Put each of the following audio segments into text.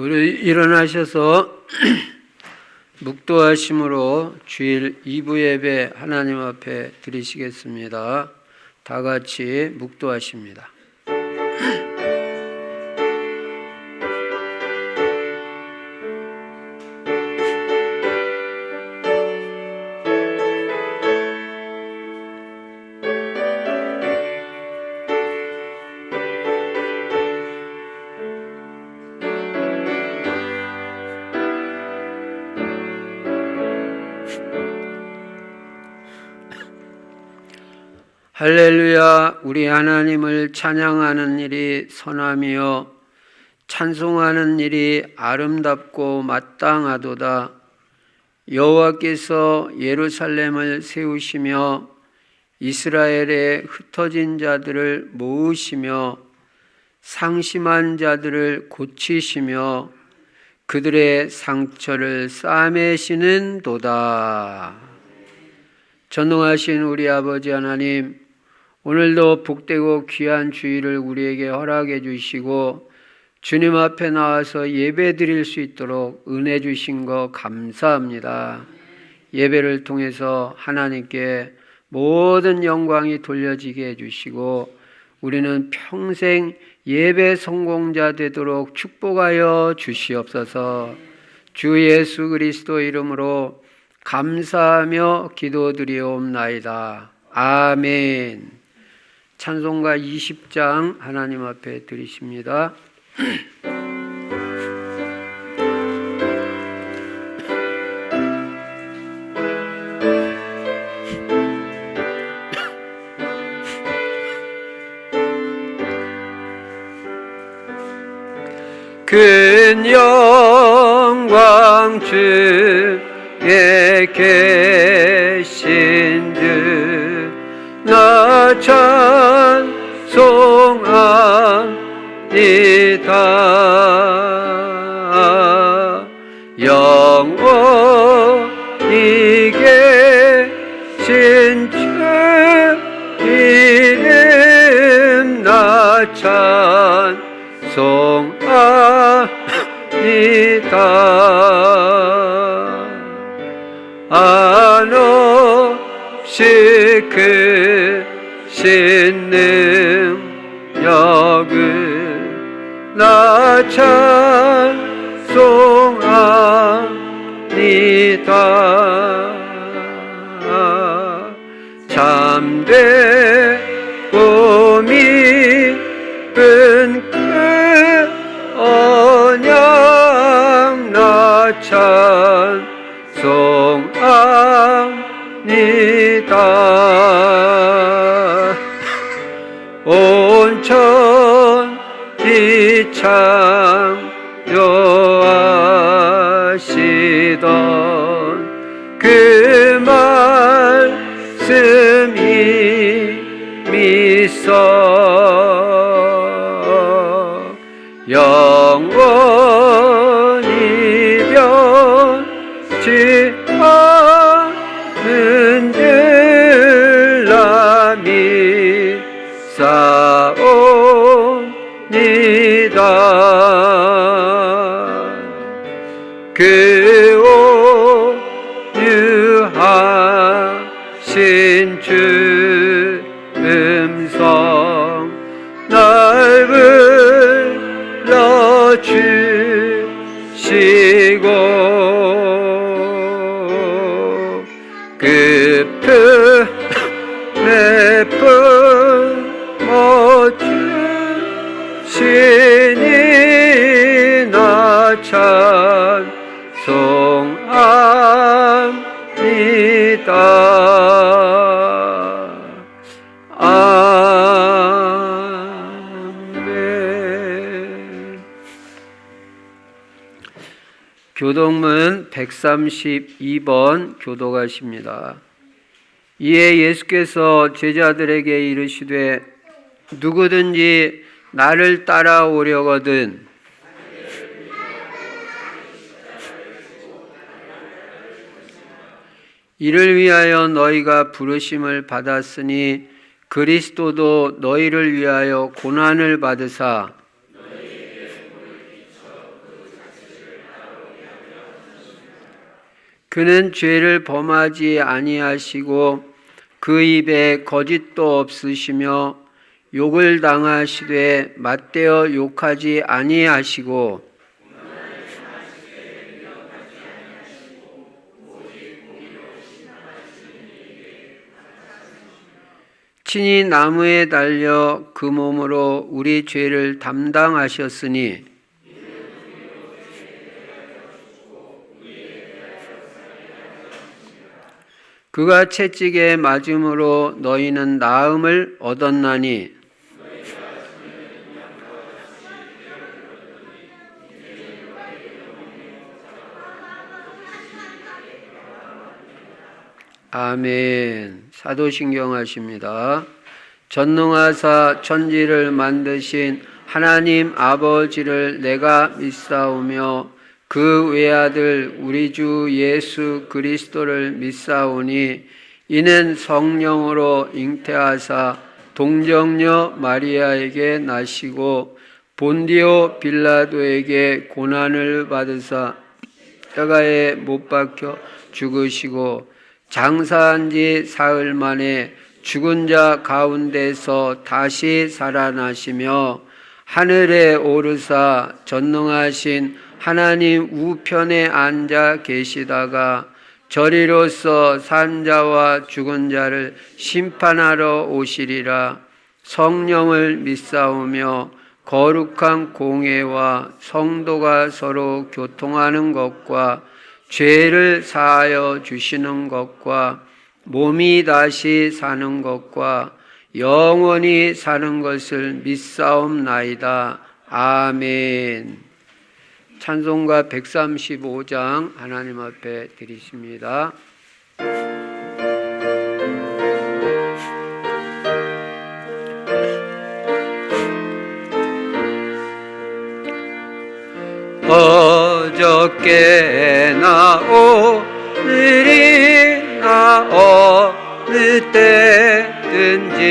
일어나셔서 묵도하심으로 주일 2부 예배 하나님 앞에 드리시겠습니다. 다 같이 묵도하십니다. 할렐루야. 우리 하나님을 찬양하는 일이 선하며 찬송하는 일이 아름답고 마땅하도다. 여호와께서 예루살렘을 세우시며 이스라엘의 흩어진 자들을 모으시며 상심한 자들을 고치시며 그들의 상처를 싸매시는 도다. 전능하신 우리 아버지 하나님, 오늘도 복되고 귀한 주일을 우리에게 허락해 주시고 주님 앞에 나와서 예배 드릴 수 있도록 은혜 주신 거 감사합니다. 예배를 통해서 하나님께 모든 영광이 돌려지게 해주시고 우리는 평생 예배 성공자 되도록 축복하여 주시옵소서. 주 예수 그리스도 이름으로 감사하며 기도드리옵나이다. 아멘. 찬송가 20장 하나님 앞에 드리십니다. 큰 영광 주에 계신 주 나 찬송합니다. 영원히 계신 주 이름 나 찬송합니다. 한없이 크신 능력을 나 찬송합니다. 참되고 믿은 그 언약 나 찬송합니다. 온 천지 창조하시던 그 말씀이 믿어 영원히 변치 않는 줄 나 믿사옵니다. 그 온유하신 주 음성 날 불러주시고 그 품에 품어주시니 나 찬송합니다. 아멘. 교동문 132번 교독하십니다. 이에 예수께서 제자들에게 이르시되 누구든지 나를 따라오려거든 이를 위하여 너희가 부르심을 받았으니 그리스도도 너희를 위하여 고난을 받으사 그는 죄를 범하지 아니하시고 그 입에 거짓도 없으시며 욕을 당하시되 맞대어 욕하지 아니하시고 친히 나무에 달려 그 몸으로 우리 죄를 담당하셨으니 그가 채찍에 맞음으로 너희는 나음을 얻었나니 아멘. 사도신경 하십니다. 전능하사 천지를 만드신 하나님 아버지를 내가 믿사오며 그 외아들 우리 주 예수 그리스도를 믿사오니 이는 성령으로 잉태하사 동정녀 마리아에게 나시고 본디오 빌라도에게 고난을 받으사 십자가에 못 박혀 죽으시고 장사한 지 사흘 만에 죽은 자 가운데서 다시 살아나시며 하늘에 오르사 전능하신 하나님 우편에 앉아 계시다가 저리로서 산 자와 죽은 자를 심판하러 오시리라. 성령을 믿사오며 거룩한 공회와 성도가 서로 교통하는 것과 죄를 사하여 주시는 것과 몸이 다시 사는 것과 영원히 사는 것을 믿사옵나이다. 아멘. 찬송가 135장 하나님 앞에 드리십니다. 어저께나 오늘이나 어느 때든지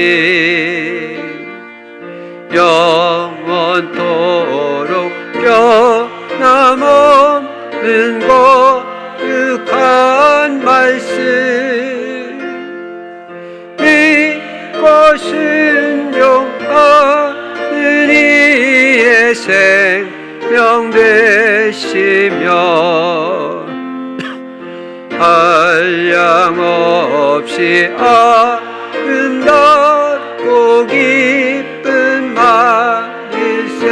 영원토록 변함없는 거룩한 말씀 이것은 용하는 이의 생명 되시며 한량없이 아름답고 기쁜 말일세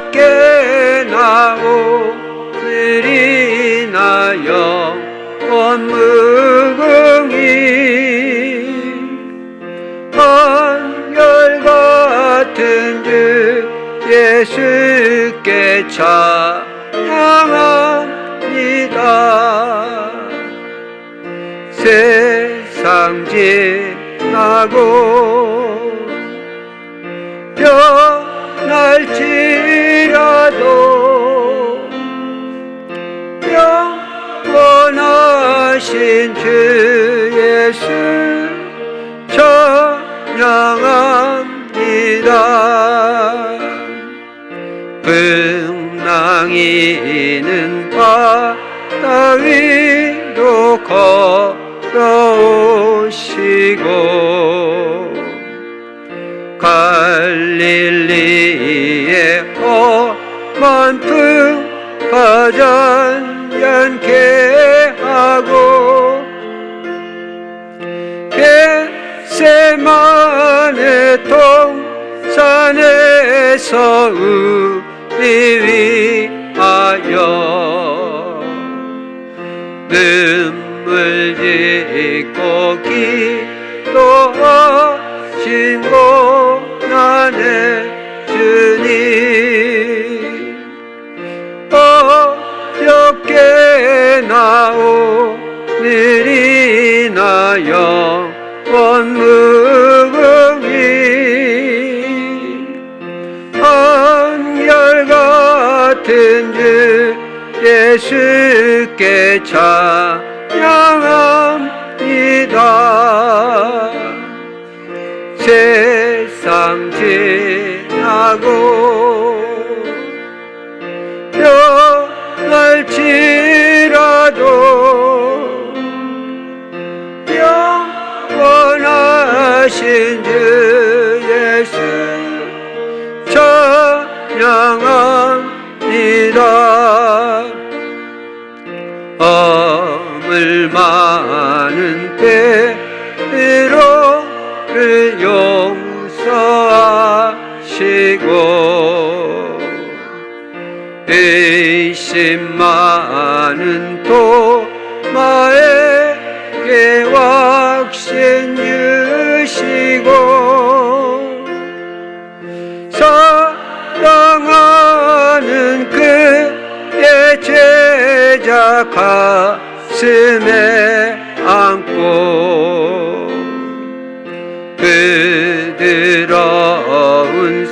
어렵게나 오늘이나 영원 무궁히 한결같은 주 예수께 찬양합니다. 세상 지나고 변할지라도 영원하신 주 예수 찬양합니다. 풍랑이는 바다 위로 걸어오시고 갈릴리의 험한 풍파 잔잔케 하고 겟세마네 동산에서 우리 위하여 눈물 짓고 기도하신 고난의 주님 어렵게나 오늘이나 영원 무궁히 한결같은 주 예수께 찬양합니다. 세상 지나고 주 예수 찬양합니다. 허물 많은 때로를 용서하시고 의심 많은 도마에게 확신 주시고 사랑하는 그의 제자 가슴에 안고 부드러운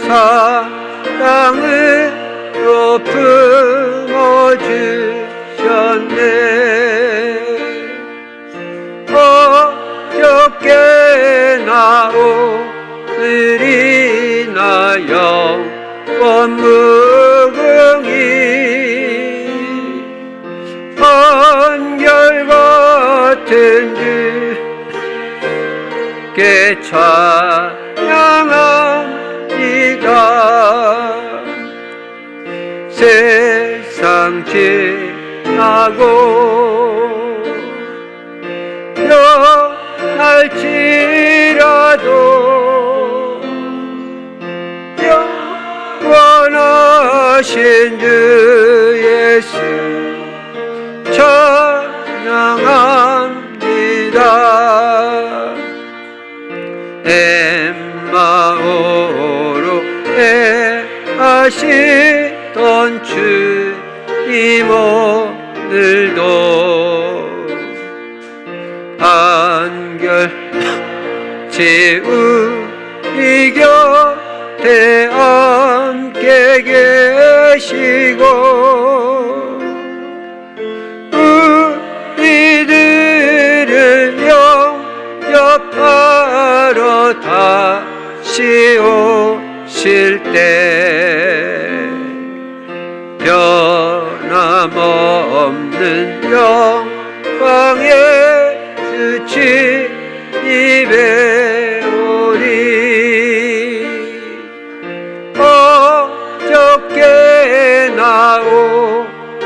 사랑으로 품어주셨네. 어저께나 오늘이나 영원 무궁히 한결같은 주께 찬양합니다. 세상 지나고 변할지라도 영원하신 주 예수 찬양합니다. 엠마오로 애하시던 주님 오늘도 한결같이 우리 곁에 함께 계시고 우리들을 영접하러 다시 오실 때 변함없는 영광의 주치 입에 오리. 어저께나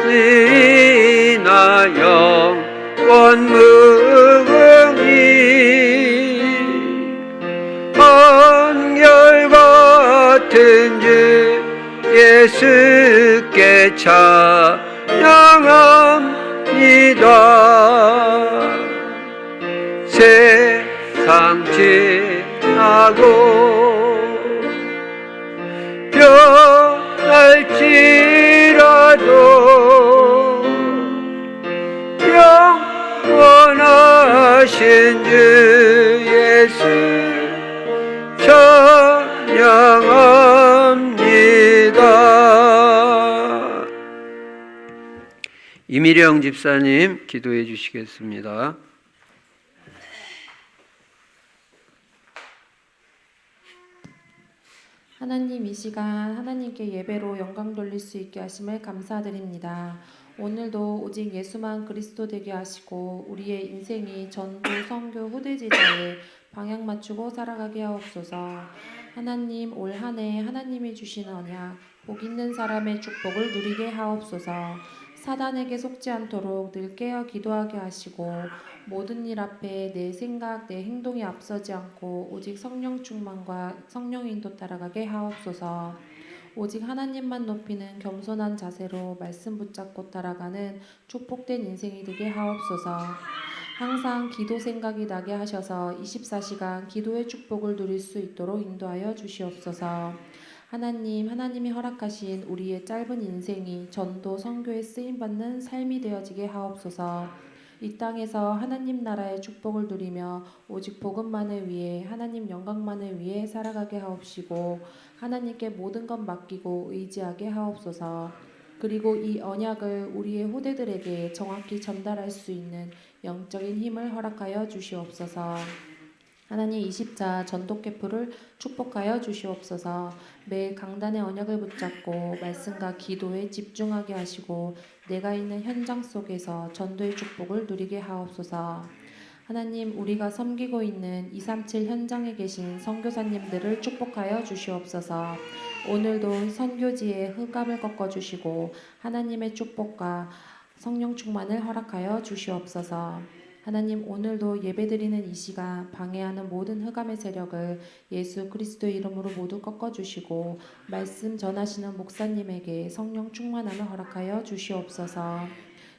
오늘이나 영원 무궁히 한결같은 주 예수께 찬양합니다. 세상 지나고 변할지라도 영원하신 주 예수 찬양합니다. 이미령 집사님 기도해 주시겠습니다. 하나님, 이 시간 하나님께 예배로 영광 돌릴 수 있게 하심을 감사드립니다. 오늘도 오직 예수만 그리스도 되게 하시고 우리의 인생이 전도, 선교, 후대제자에 방향 맞추고 살아가게 하옵소서. 하나님, 올 한 해 하나님이 주신 언약, 복 있는 사람의 축복을 누리게 하옵소서. 사단에게 속지 않도록 늘 깨어 기도하게 하시고 모든 일 앞에 내 생각, 내 행동이 앞서지 않고 오직 성령 충만과 성령 인도 따라가게 하옵소서. 오직 하나님만 높이는 겸손한 자세로 말씀 붙잡고 따라가는 축복된 인생이 되게 하옵소서. 항상 기도 생각이 나게 하셔서 24시간 기도의 축복을 누릴 수 있도록 인도하여 주시옵소서. 하나님, 하나님이 허락하신 우리의 짧은 인생이 전도, 선교에 쓰임받는 삶이 되어지게 하옵소서. 이 땅에서 하나님 나라의 축복을 누리며 오직 복음만을 위해 하나님 영광만을 위해 살아가게 하옵시고 하나님께 모든 것 맡기고 의지하게 하옵소서. 그리고 이 언약을 우리의 후대들에게 정확히 전달할 수 있는 영적인 힘을 허락하여 주시옵소서. 하나님, 이 십자 전도깨풀을 축복하여 주시옵소서. 매일 강단의 언약을 붙잡고 말씀과 기도에 집중하게 하시고 내가 있는 현장 속에서 전도의 축복을 누리게 하옵소서. 하나님, 우리가 섬기고 있는 237 현장에 계신 선교사님들을 축복하여 주시옵소서. 오늘도 선교지에 흑암을 꺾어 주시고 하나님의 축복과 성령 충만을 허락하여 주시옵소서. 하나님, 오늘도 예배드리는 이 시간 방해하는 모든 흑암의 세력을 예수 그리스도의 이름으로 모두 꺾어 주시고 말씀 전하시는 목사님에게 성령 충만함을 허락하여 주시옵소서.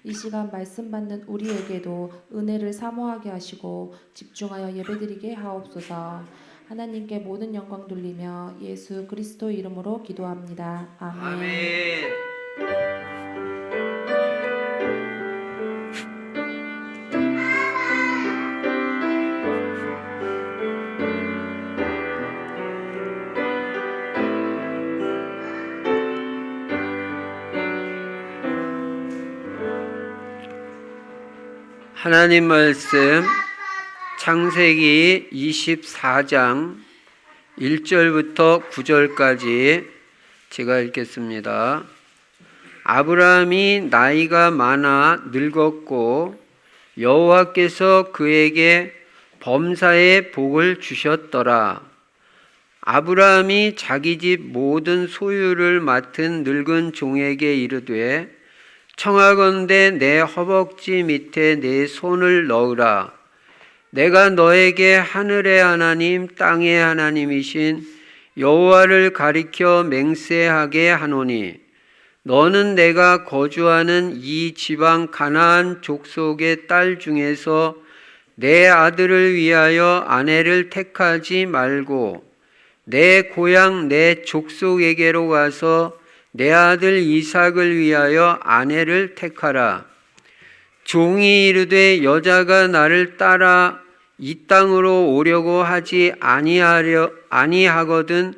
이 시간 말씀 받는 우리에게도 은혜를 사모하게 하시고 집중하여 예배드리게 하옵소서. 하나님께 모든 영광 돌리며 예수 그리스도 이름으로 기도합니다. 아멘. 아멘. 하나님 말씀 창세기 24장 1절부터 9절까지 제가 읽겠습니다. 아브라함이 나이가 많아 늙었고 여호와께서 그에게 범사의 복을 주셨더라. 아브라함이 자기 집 모든 소유를 맡은 늙은 종에게 이르되 청하건대 내 허벅지 밑에 내 손을 넣으라. 내가 너에게 하늘의 하나님 땅의 하나님이신 여호와를 가리켜 맹세하게 하노니 너는 내가 거주하는 이 지방 가나안 족속의 딸 중에서 내 아들을 위하여 아내를 택하지 말고 내 고향 내 족속에게로 가서 내 아들 이삭을 위하여 아내를 택하라. 종이 이르되 여자가 나를 따라 이 땅으로 오려고 하지 아니하거든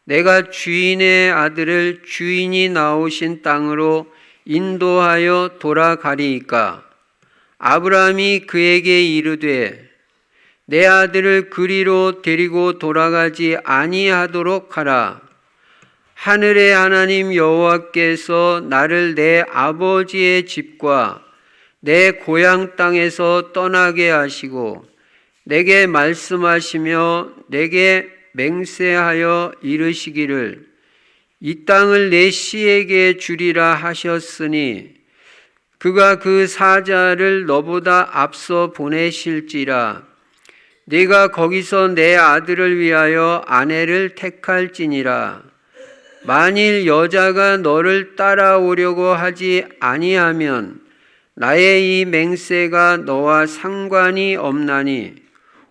내가 주인의 아들을 주인이 나오신 땅으로 인도하여 돌아가리이까. 아브라함이 그에게 이르되 내 아들을 그리로 데리고 돌아가지 아니하도록 하라. 하늘의 하나님 여호와께서 나를 내 아버지의 집과 내 고향 땅에서 떠나게 하시고 내게 말씀하시며 내게 맹세하여 이르시기를 이 땅을 내 씨에게 주리라 하셨으니 그가 그 사자를 너보다 앞서 보내실지라. 네가 거기서 내 아들을 위하여 아내를 택할지니라. 만일 여자가 너를 따라오려고 하지 아니하면 나의 이 맹세가 너와 상관이 없나니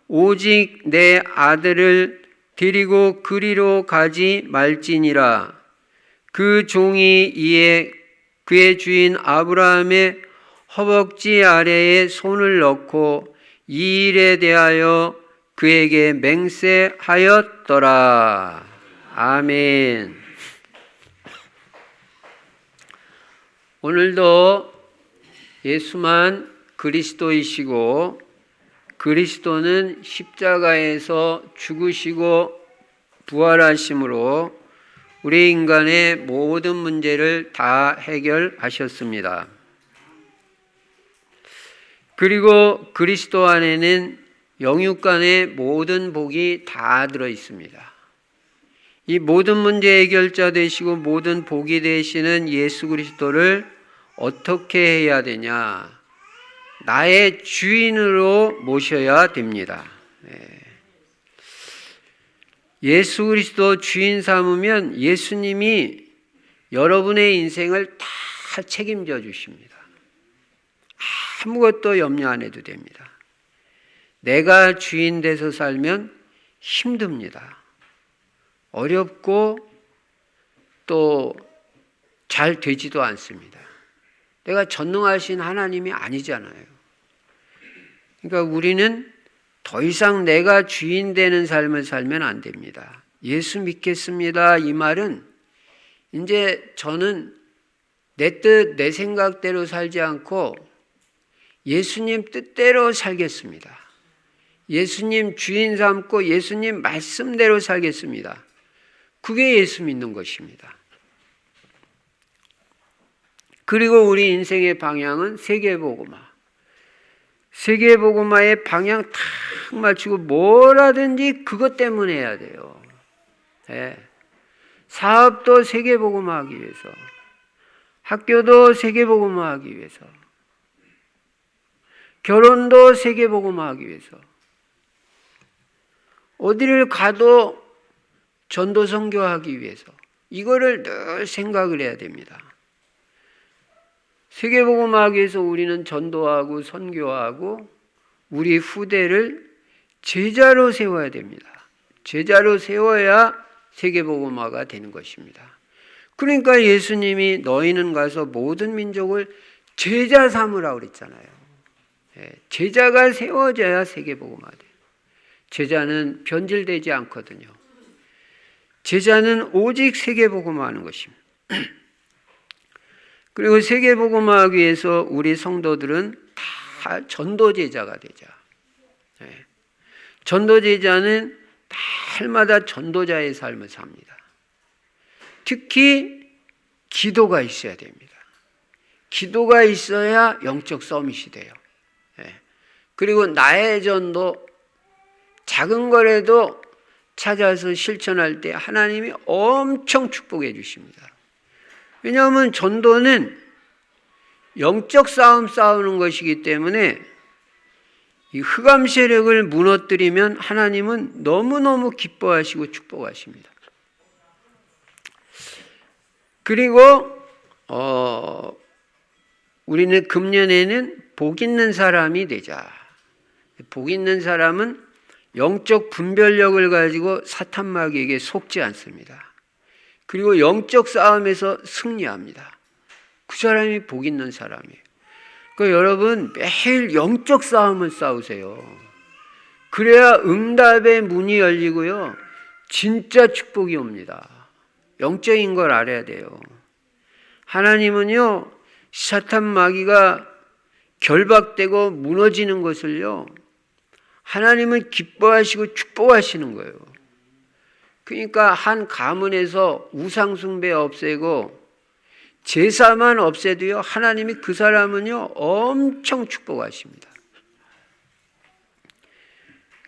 오직 내 아들을 데리고 그리로 가지 말지니라. 그 종이 이에 그의 주인 아브라함의 허벅지 아래에 손을 넣고 이 일에 대하여 그에게 맹세하였더라. 아멘. 오늘도 예수만 그리스도이시고 그리스도는 십자가에서 죽으시고 부활하심으로 우리 인간의 모든 문제를 다 해결하셨습니다. 그리고 그리스도 안에는 영육간의 모든 복이 다 들어 있습니다. 이 모든 문제 해결자 되시고 모든 복이 되시는 예수 그리스도를 어떻게 해야 되냐? 나의 주인으로 모셔야 됩니다. 예수 그리스도 주인 삼으면 예수님이 여러분의 인생을 다 책임져 주십니다. 아무것도 염려 안 해도 됩니다. 내가 주인 돼서 살면 힘듭니다. 어렵고 또 잘 되지도 않습니다. 내가 전능하신 하나님이 아니잖아요. 그러니까 우리는 더 이상 내가 주인 되는 삶을 살면 안 됩니다. 예수 믿겠습니다. 이 말은 이제 저는 내 뜻, 내 생각대로 살지 않고 예수님 뜻대로 살겠습니다. 예수님 주인 삼고 예수님 말씀대로 살겠습니다. 그게 예수 믿는 것입니다. 그리고 우리 인생의 방향은 세계복음화. 세계복음화의 방향 탁 맞추고 뭐라든지 그것 때문에 해야 돼요. 네. 사업도 세계복음화하기 위해서, 학교도 세계복음화하기 위해서, 결혼도 세계복음화하기 위해서, 어디를 가도 전도 선교하기 위해서, 이거를 늘 생각을 해야 됩니다. 세계복음화하기 위해서 우리는 전도하고 선교하고 우리 후대를 제자로 세워야 됩니다. 제자로 세워야 세계복음화가 되는 것입니다. 그러니까 예수님이 너희는 가서 모든 민족을 제자 삼으라고 그랬잖아요. 제자가 세워져야 세계복음화 돼요. 제자는 변질되지 않거든요. 제자는 오직 세계복음화하는 것입니다. 그리고 세계복음화하기 위해서 우리 성도들은 다 전도제자가 되자. 전도제자는 날마다 전도자의 삶을 삽니다. 특히 기도가 있어야 됩니다. 기도가 있어야 영적 서밋이 돼요. 그리고 나의 전도, 작은 거라도 찾아서 실천할 때 하나님이 엄청 축복해 주십니다. 왜냐하면 전도는 영적 싸움 싸우는 것이기 때문에 이 흑암 세력을 무너뜨리면 하나님은 너무너무 기뻐하시고 축복하십니다. 그리고 우리는 금년에는 복 있는 사람이 되자. 복 있는 사람은 영적 분별력을 가지고 사탄 마귀에게 속지 않습니다. 그리고 영적 싸움에서 승리합니다. 그 사람이 복 있는 사람이에요. 그러니까 여러분 매일 영적 싸움을 싸우세요. 그래야 응답의 문이 열리고요. 진짜 축복이 옵니다. 영적인 걸 알아야 돼요. 하나님은요, 사탄 마귀가 결박되고 무너지는 것을요, 하나님은 기뻐하시고 축복하시는 거예요. 그러니까 한 가문에서 우상 숭배 없애고 제사만 없애도요, 하나님이 그 사람은요, 엄청 축복하십니다.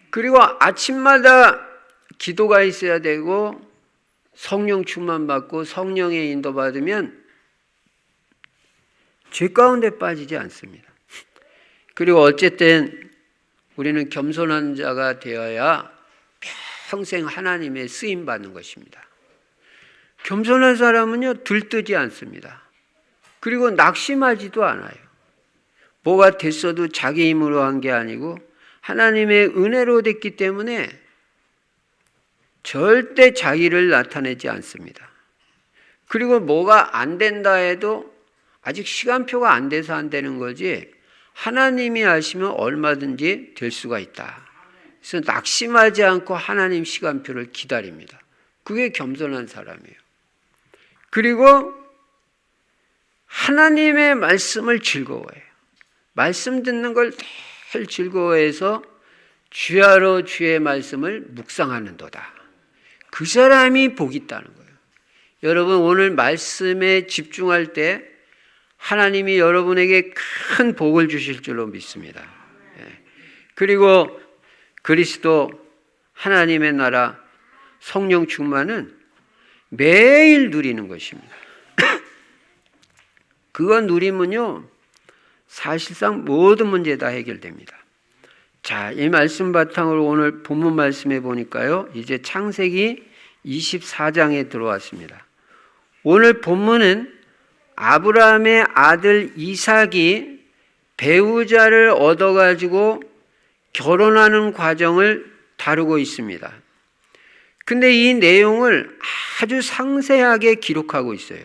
그리고 아침마다 기도가 있어야 되고 성령 충만 받고 성령의 인도 받으면 죄 가운데 빠지지 않습니다. 그리고 어쨌든 우리는 겸손한 자가 되어야 평생 하나님의 쓰임 받는 것입니다. 겸손한 사람은요, 들뜨지 않습니다. 그리고 낙심하지도 않아요. 뭐가 됐어도 자기 힘으로 한 게 아니고 하나님의 은혜로 됐기 때문에 절대 자기를 나타내지 않습니다. 그리고 뭐가 안 된다 해도 아직 시간표가 안 돼서 안 되는 거지 하나님이 하시면 얼마든지 될 수가 있다. 그래서 낙심하지 않고 하나님 시간표를 기다립니다. 그게 겸손한 사람이에요. 그리고 하나님의 말씀을 즐거워해요. 말씀 듣는 걸 늘 즐거워해서 주야로 주의 말씀을 묵상하는도다. 그 사람이 복이 있다는 거예요. 여러분 오늘 말씀에 집중할 때 하나님이 여러분에게 큰 복을 주실 줄로 믿습니다. 그리고 그리스도 하나님의 나라 성령 충만은 매일 누리는 것입니다. 그거 누리면요, 사실상 모든 문제 다 해결됩니다. 자, 이 말씀 바탕으로 오늘 본문 말씀해 보니까요, 이제 창세기 24장에 들어왔습니다. 오늘 본문은 아브라함의 아들 이삭이 배우자를 얻어가지고 결혼하는 과정을 다루고 있습니다. 근데 이 내용을 아주 상세하게 기록하고 있어요.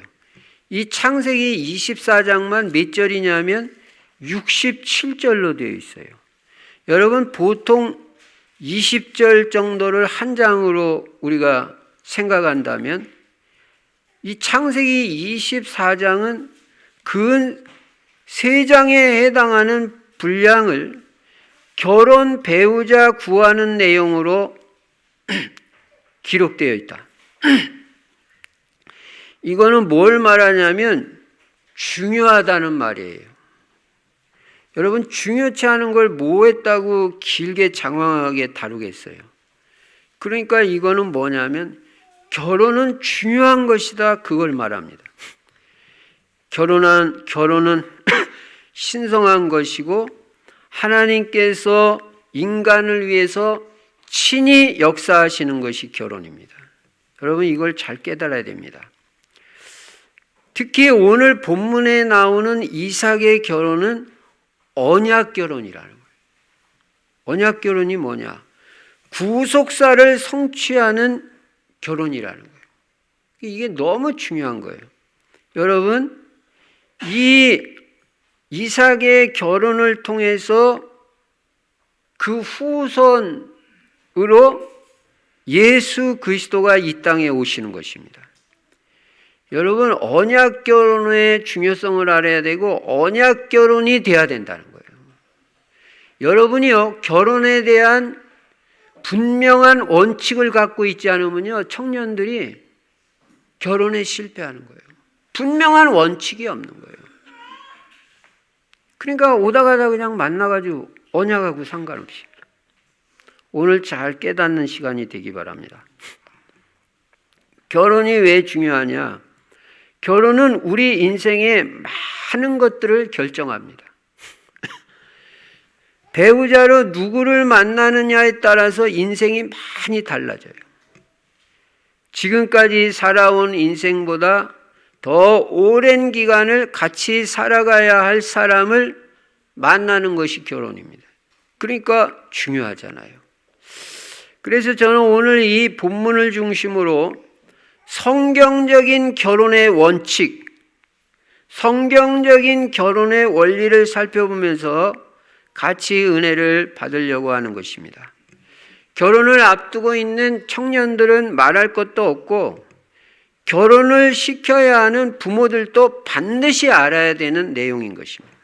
이 창세기 24장만 몇 절이냐면 67절로 되어 있어요. 여러분 보통 20절 정도를 한 장으로 우리가 생각한다면 이 창세기 24장은 그 3장에 해당하는 분량을 결혼 배우자 구하는 내용으로 기록되어 있다. 이거는 뭘 말하냐면 중요하다는 말이에요. 여러분, 중요치 않은 걸 뭐 했다고 길게 장황하게 다루겠어요. 그러니까 이거는 뭐냐면 결혼은 중요한 것이다, 그걸 말합니다. 결혼은 신성한 것이고 하나님께서 인간을 위해서 친히 역사하시는 것이 결혼입니다. 여러분, 이걸 잘 깨달아야 됩니다. 특히 오늘 본문에 나오는 이삭의 결혼은 언약 결혼이라는 거예요. 언약 결혼이 뭐냐? 구속사를 성취하는 결혼이라는 거예요. 이게 너무 중요한 거예요. 여러분, 이 이삭의 결혼을 통해서 그 후손으로 예수 그리스도가 이 땅에 오시는 것입니다. 여러분, 언약 결혼의 중요성을 알아야 되고 언약 결혼이 돼야 된다는 거예요. 여러분이요, 결혼에 대한 분명한 원칙을 갖고 있지 않으면요, 청년들이 결혼에 실패하는 거예요. 분명한 원칙이 없는 거예요. 그러니까 오다 가다 그냥 만나가지고 언약하고 상관없이 오늘 잘 깨닫는 시간이 되기 바랍니다. 결혼이 왜 중요하냐? 결혼은 우리 인생의 많은 것들을 결정합니다. 배우자로 누구를 만나느냐에 따라서 인생이 많이 달라져요. 지금까지 살아온 인생보다 더 오랜 기간을 같이 살아가야 할 사람을 만나는 것이 결혼입니다. 그러니까 중요하잖아요. 그래서 저는 오늘 이 본문을 중심으로 성경적인 결혼의 원칙, 성경적인 결혼의 원리를 살펴보면서 같이 은혜를 받으려고 하는 것입니다. 결혼을 앞두고 있는 청년들은 말할 것도 없고 결혼을 시켜야 하는 부모들도 반드시 알아야 되는 내용인 것입니다.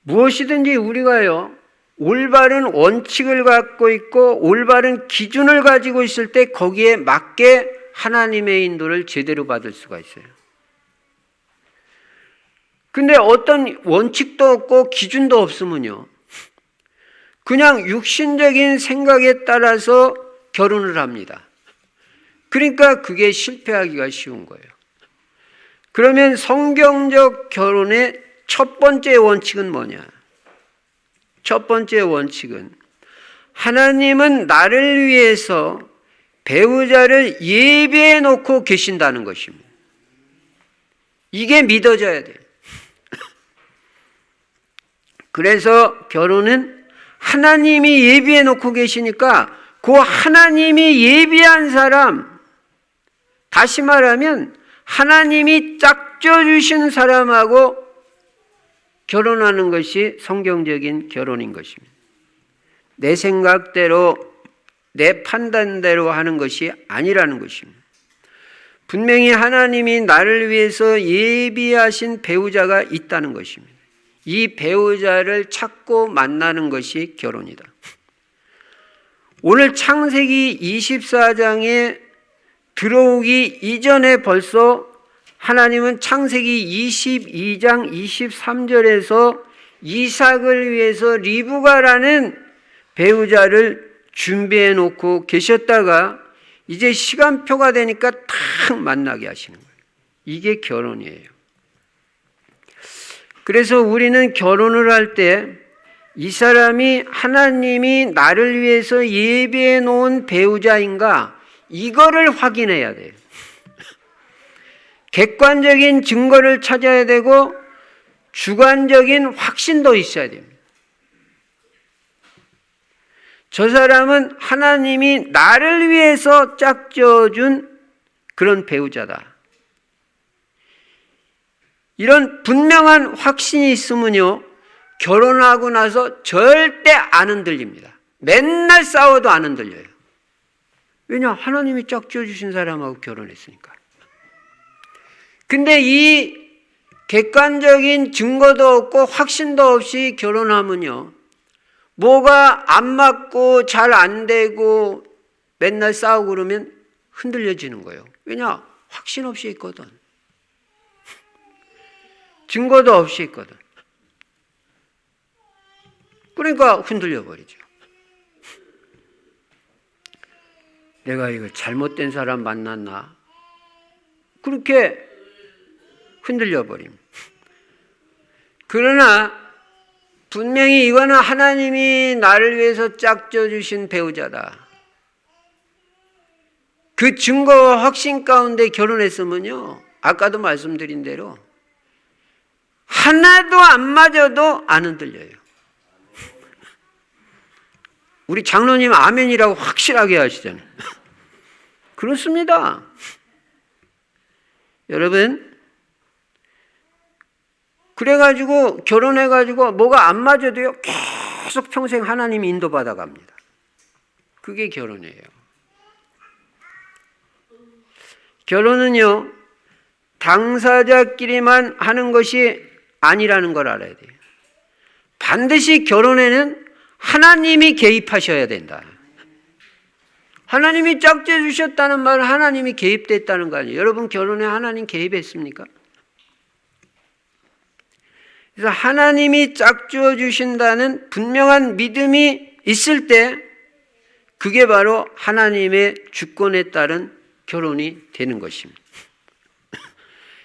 무엇이든지 우리가요, 올바른 원칙을 갖고 있고 올바른 기준을 가지고 있을 때 거기에 맞게 하나님의 인도를 제대로 받을 수가 있어요. 근데 어떤 원칙도 없고 기준도 없으면요, 그냥 육신적인 생각에 따라서 결혼을 합니다. 그러니까 그게 실패하기가 쉬운 거예요. 그러면 성경적 결혼의 첫 번째 원칙은 뭐냐? 첫 번째 원칙은 하나님은 나를 위해서 배우자를 예비해 놓고 계신다는 것입니다. 이게 믿어져야 돼요. 그래서 결혼은 하나님이 예비해 놓고 계시니까 그 하나님이 예비한 사람, 다시 말하면 하나님이 짝져 주신 사람하고 결혼하는 것이 성경적인 결혼인 것입니다. 내 생각대로, 내 판단대로 하는 것이 아니라는 것입니다. 분명히 하나님이 나를 위해서 예비하신 배우자가 있다는 것입니다. 이 배우자를 찾고 만나는 것이 결혼이다. 오늘 창세기 24장에 들어오기 이전에 벌써 하나님은 창세기 22장 23절에서 이삭을 위해서 리브가라는 배우자를 준비해 놓고 계셨다가 이제 시간표가 되니까 탁 만나게 하시는 거예요. 이게 결혼이에요. 그래서 우리는 결혼을 할 때 이 사람이 하나님이 나를 위해서 예비해 놓은 배우자인가, 이거를 확인해야 돼요. 객관적인 증거를 찾아야 되고 주관적인 확신도 있어야 됩니다. 저 사람은 하나님이 나를 위해서 짝져준 그런 배우자다. 이런 분명한 확신이 있으면요, 결혼하고 나서 절대 안 흔들립니다. 맨날 싸워도 안 흔들려요. 왜냐? 하나님이 짝지어 주신 사람하고 결혼했으니까. 근데 이 객관적인 증거도 없고 확신도 없이 결혼하면요, 뭐가 안 맞고 잘 안 되고 맨날 싸우고 그러면 흔들려지는 거예요. 왜냐? 확신 없이 있거든. 증거도 없이 있거든. 그러니까 흔들려 버리죠. 내가 이거 잘못된 사람 만났나? 그렇게 흔들려 버림. 그러나 분명히 이거는 하나님이 나를 위해서 짝져 주신 배우자다. 그 증거와 확신 가운데 결혼했으면요, 아까도 말씀드린 대로 하나도 안 맞아도 안 흔들려요. 우리 장로님 아멘이라고 확실하게 하시잖아요. 그렇습니다. 여러분, 그래가지고 결혼해가지고 뭐가 안 맞아도요, 계속 평생 하나님이 인도받아 갑니다. 그게 결혼이에요. 결혼은요, 당사자끼리만 하는 것이 아니라는 걸 알아야 돼요. 반드시 결혼에는 하나님이 개입하셔야 된다. 하나님이 짝지어 주셨다는 말은 하나님이 개입됐다는 거 아니에요. 여러분 결혼에 하나님 개입했습니까? 그래서 하나님이 짝지어 주신다는 분명한 믿음이 있을 때 그게 바로 하나님의 주권에 따른 결혼이 되는 것입니다.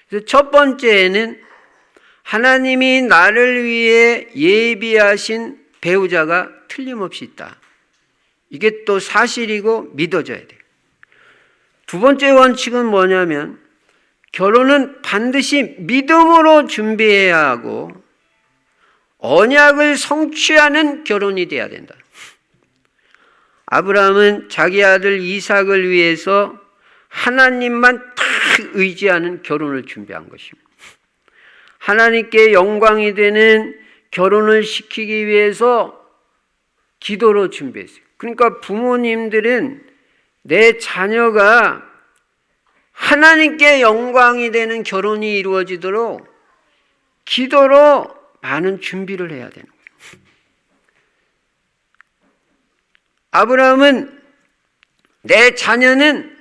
그래서 첫 번째는 하나님이 나를 위해 예비하신 배우자가 틀림없이 있다. 이게 또 사실이고 믿어져야 돼요. 두 번째 원칙은 뭐냐면 결혼은 반드시 믿음으로 준비해야 하고 언약을 성취하는 결혼이 돼야 된다. 아브라함은 자기 아들 이삭을 위해서 하나님만 딱 의지하는 결혼을 준비한 것입니다. 하나님께 영광이 되는 결혼을 시키기 위해서 기도로 준비했어요. 그러니까 부모님들은 내 자녀가 하나님께 영광이 되는 결혼이 이루어지도록 기도로 많은 준비를 해야 되는 거예요. 아브라함은 내 자녀는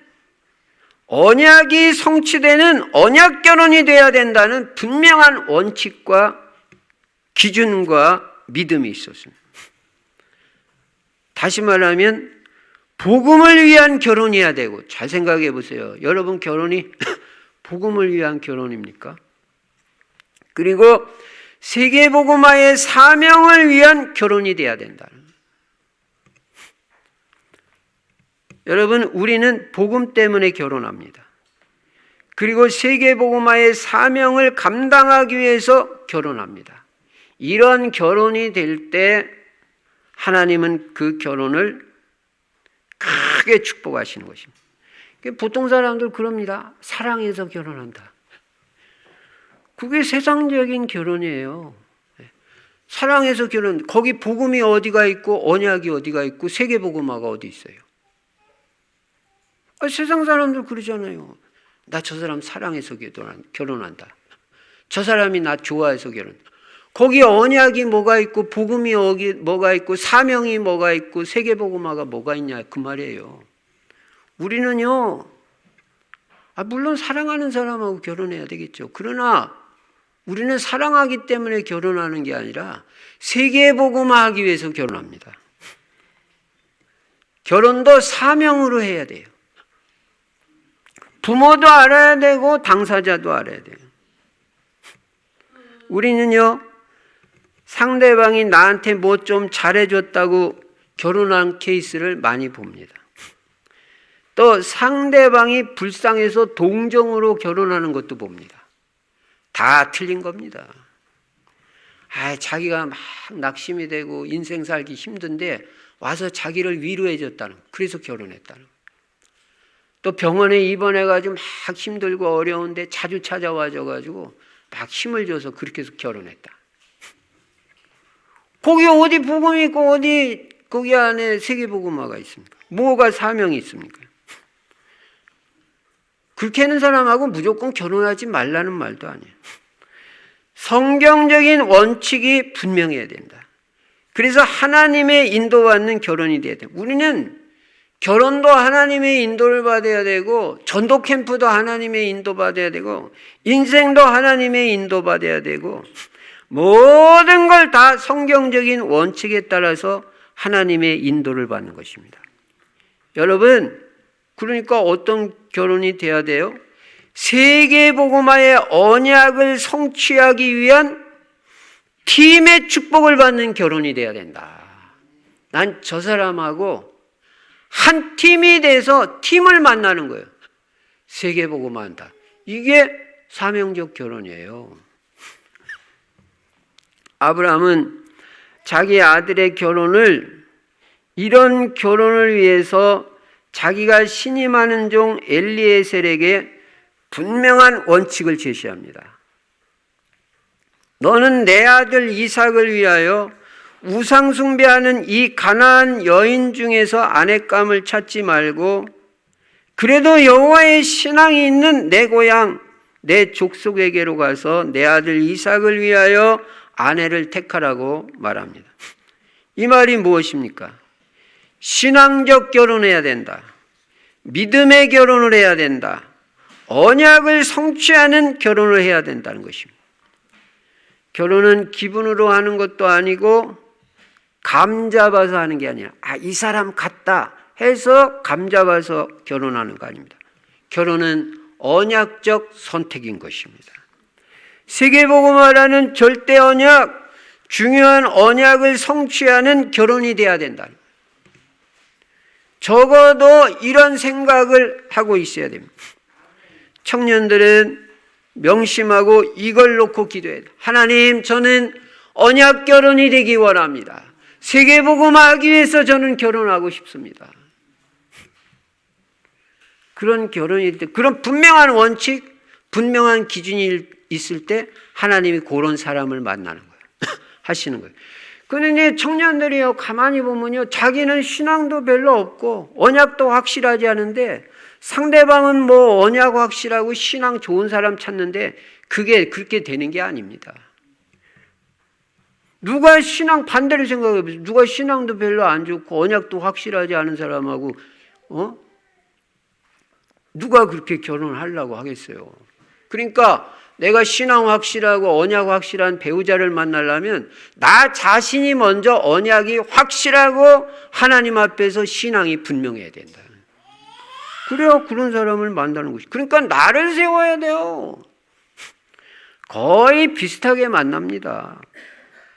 언약이 성취되는 언약 결혼이 돼야 된다는 분명한 원칙과 기준과 믿음이 있었습니다. 다시 말하면 복음을 위한 결혼이어야 되고, 잘 생각해 보세요. 여러분 결혼이 복음을 위한 결혼입니까? 그리고 세계복음화의 사명을 위한 결혼이 돼야 된다. 여러분 우리는 복음 때문에 결혼합니다. 그리고 세계복음화의 사명을 감당하기 위해서 결혼합니다. 이런 결혼이 될 때 하나님은 그 결혼을 크게 축복하시는 것입니다. 보통 사람들 그럽니다. 사랑해서 결혼한다. 그게 세상적인 결혼이에요. 사랑해서 결혼, 거기 복음이 어디가 있고 언약이 어디가 있고 세계복음화가 어디 있어요? 세상 사람들 그러잖아요. 나 저 사람 사랑해서 결혼한다. 저 사람이 나 좋아해서 결혼한다. 거기 언약이 뭐가 있고 복음이 뭐가 있고 사명이 뭐가 있고 세계복음화가 뭐가 있냐 그 말이에요. 우리는요, 물론 사랑하는 사람하고 결혼해야 되겠죠. 그러나 우리는 사랑하기 때문에 결혼하는 게 아니라 세계복음화하기 위해서 결혼합니다. 결혼도 사명으로 해야 돼요. 부모도 알아야 되고 당사자도 알아야 돼요. 우리는요, 상대방이 나한테 뭐 좀 잘해줬다고 결혼한 케이스를 많이 봅니다. 또 상대방이 불쌍해서 동정으로 결혼하는 것도 봅니다. 다 틀린 겁니다. 자기가 막 낙심이 되고 인생 살기 힘든데 와서 자기를 위로해줬다는, 그래서 결혼했다는. 또 병원에 입원해가지고 막 힘들고 어려운데 자주 찾아와줘가지고 막 힘을 줘서 그렇게 해서 결혼했다. 거기 어디 복음이 있고 어디 거기 안에 세계복음화가 있습니까? 뭐가 사명이 있습니까? 그렇게 하는 사람하고 무조건 결혼하지 말라는 말도 아니에요. 성경적인 원칙이 분명해야 된다. 그래서 하나님의 인도받는 결혼이 돼야 돼요. 우리는 결혼도 하나님의 인도를 받아야 되고, 전도 캠프도 하나님의 인도 받아야 되고, 인생도 하나님의 인도 받아야 되고, 모든 걸 다 성경적인 원칙에 따라서 하나님의 인도를 받는 것입니다. 여러분, 그러니까 어떤 결혼이 돼야 돼요? 세계복음화의 언약을 성취하기 위한 팀의 축복을 받는 결혼이 돼야 된다. 난 저 사람하고 한 팀이 돼서 팀을 만나는 거예요. 세계복음화한다. 이게 사명적 결혼이에요. 아브라함은 자기 아들의 결혼을, 이런 결혼을 위해서 자기가 신임하는 종 엘리에셀에게 분명한 원칙을 제시합니다. 너는 내 아들 이삭을 위하여 우상 숭배하는 이 가나안 여인 중에서 아내감을 찾지 말고, 그래도 여호와의 신앙이 있는 내 고향 내 족속에게로 가서 내 아들 이삭을 위하여 아내를 택하라고 말합니다. 이 말이 무엇입니까? 신앙적 결혼해야 된다. 믿음의 결혼을 해야 된다. 언약을 성취하는 결혼을 해야 된다는 것입니다. 결혼은 기분으로 하는 것도 아니고 감 잡아서 하는 게 아니라, 이 사람 같다 해서 감 잡아서 결혼하는 거 아닙니다. 결혼은 언약적 선택인 것입니다. 세계복음화라는 절대 언약, 중요한 언약을 성취하는 결혼이 돼야 된다. 적어도 이런 생각을 하고 있어야 됩니다. 청년들은 명심하고 이걸 놓고 기도해야 돼요. 하나님, 저는 언약 결혼이 되기 원합니다. 세계복음화하기 위해서 저는 결혼하고 싶습니다. 그런 결혼일 때, 그런 분명한 원칙, 분명한 기준이 있을 때 하나님이 그런 사람을 만나는 거예요. 하시는 거예요. 그런데 청년들이요, 가만히 보면요, 자기는 신앙도 별로 없고 언약도 확실하지 않은데 상대방은 뭐 언약 확실하고 신앙 좋은 사람 찾는데 그게 그렇게 되는 게 아닙니다. 누가 신앙 반대로 생각해보세요. 누가 신앙도 별로 안 좋고 언약도 확실하지 않은 사람하고 누가 그렇게 결혼을 하려고 하겠어요. 그러니까 내가 신앙 확실하고 언약 확실한 배우자를 만나려면 나 자신이 먼저 언약이 확실하고 하나님 앞에서 신앙이 분명해야 된다. 그래야 그런 사람을 만나는 것이. 그러니까 나를 세워야 돼요. 거의 비슷하게 만납니다.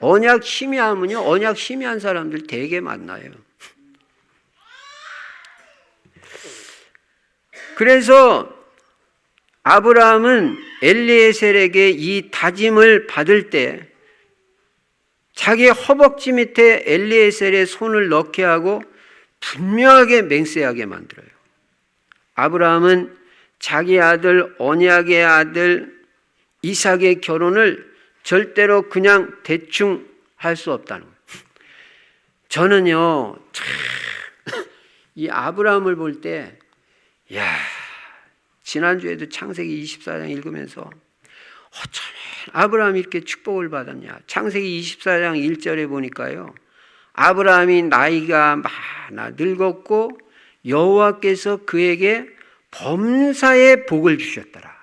언약 희미하면요, 언약 희미한 사람들 되게 만나요. 그래서 아브라함은 엘리에셀에게 이 다짐을 받을 때 자기 허벅지 밑에 엘리에셀의 손을 넣게 하고 분명하게 맹세하게 만들어요. 아브라함은 자기 아들, 언약의 아들 이삭의 결혼을 절대로 그냥 대충 할 수 없다는 거예요. 저는요, 이 아브라함을 볼 때, 지난주에도 창세기 24장 읽으면서 어쩌면 아브라함이 이렇게 축복을 받았냐. 창세기 24장 1절에 보니까요, 아브라함이 나이가 많아 늙었고 여호와께서 그에게 범사의 복을 주셨더라.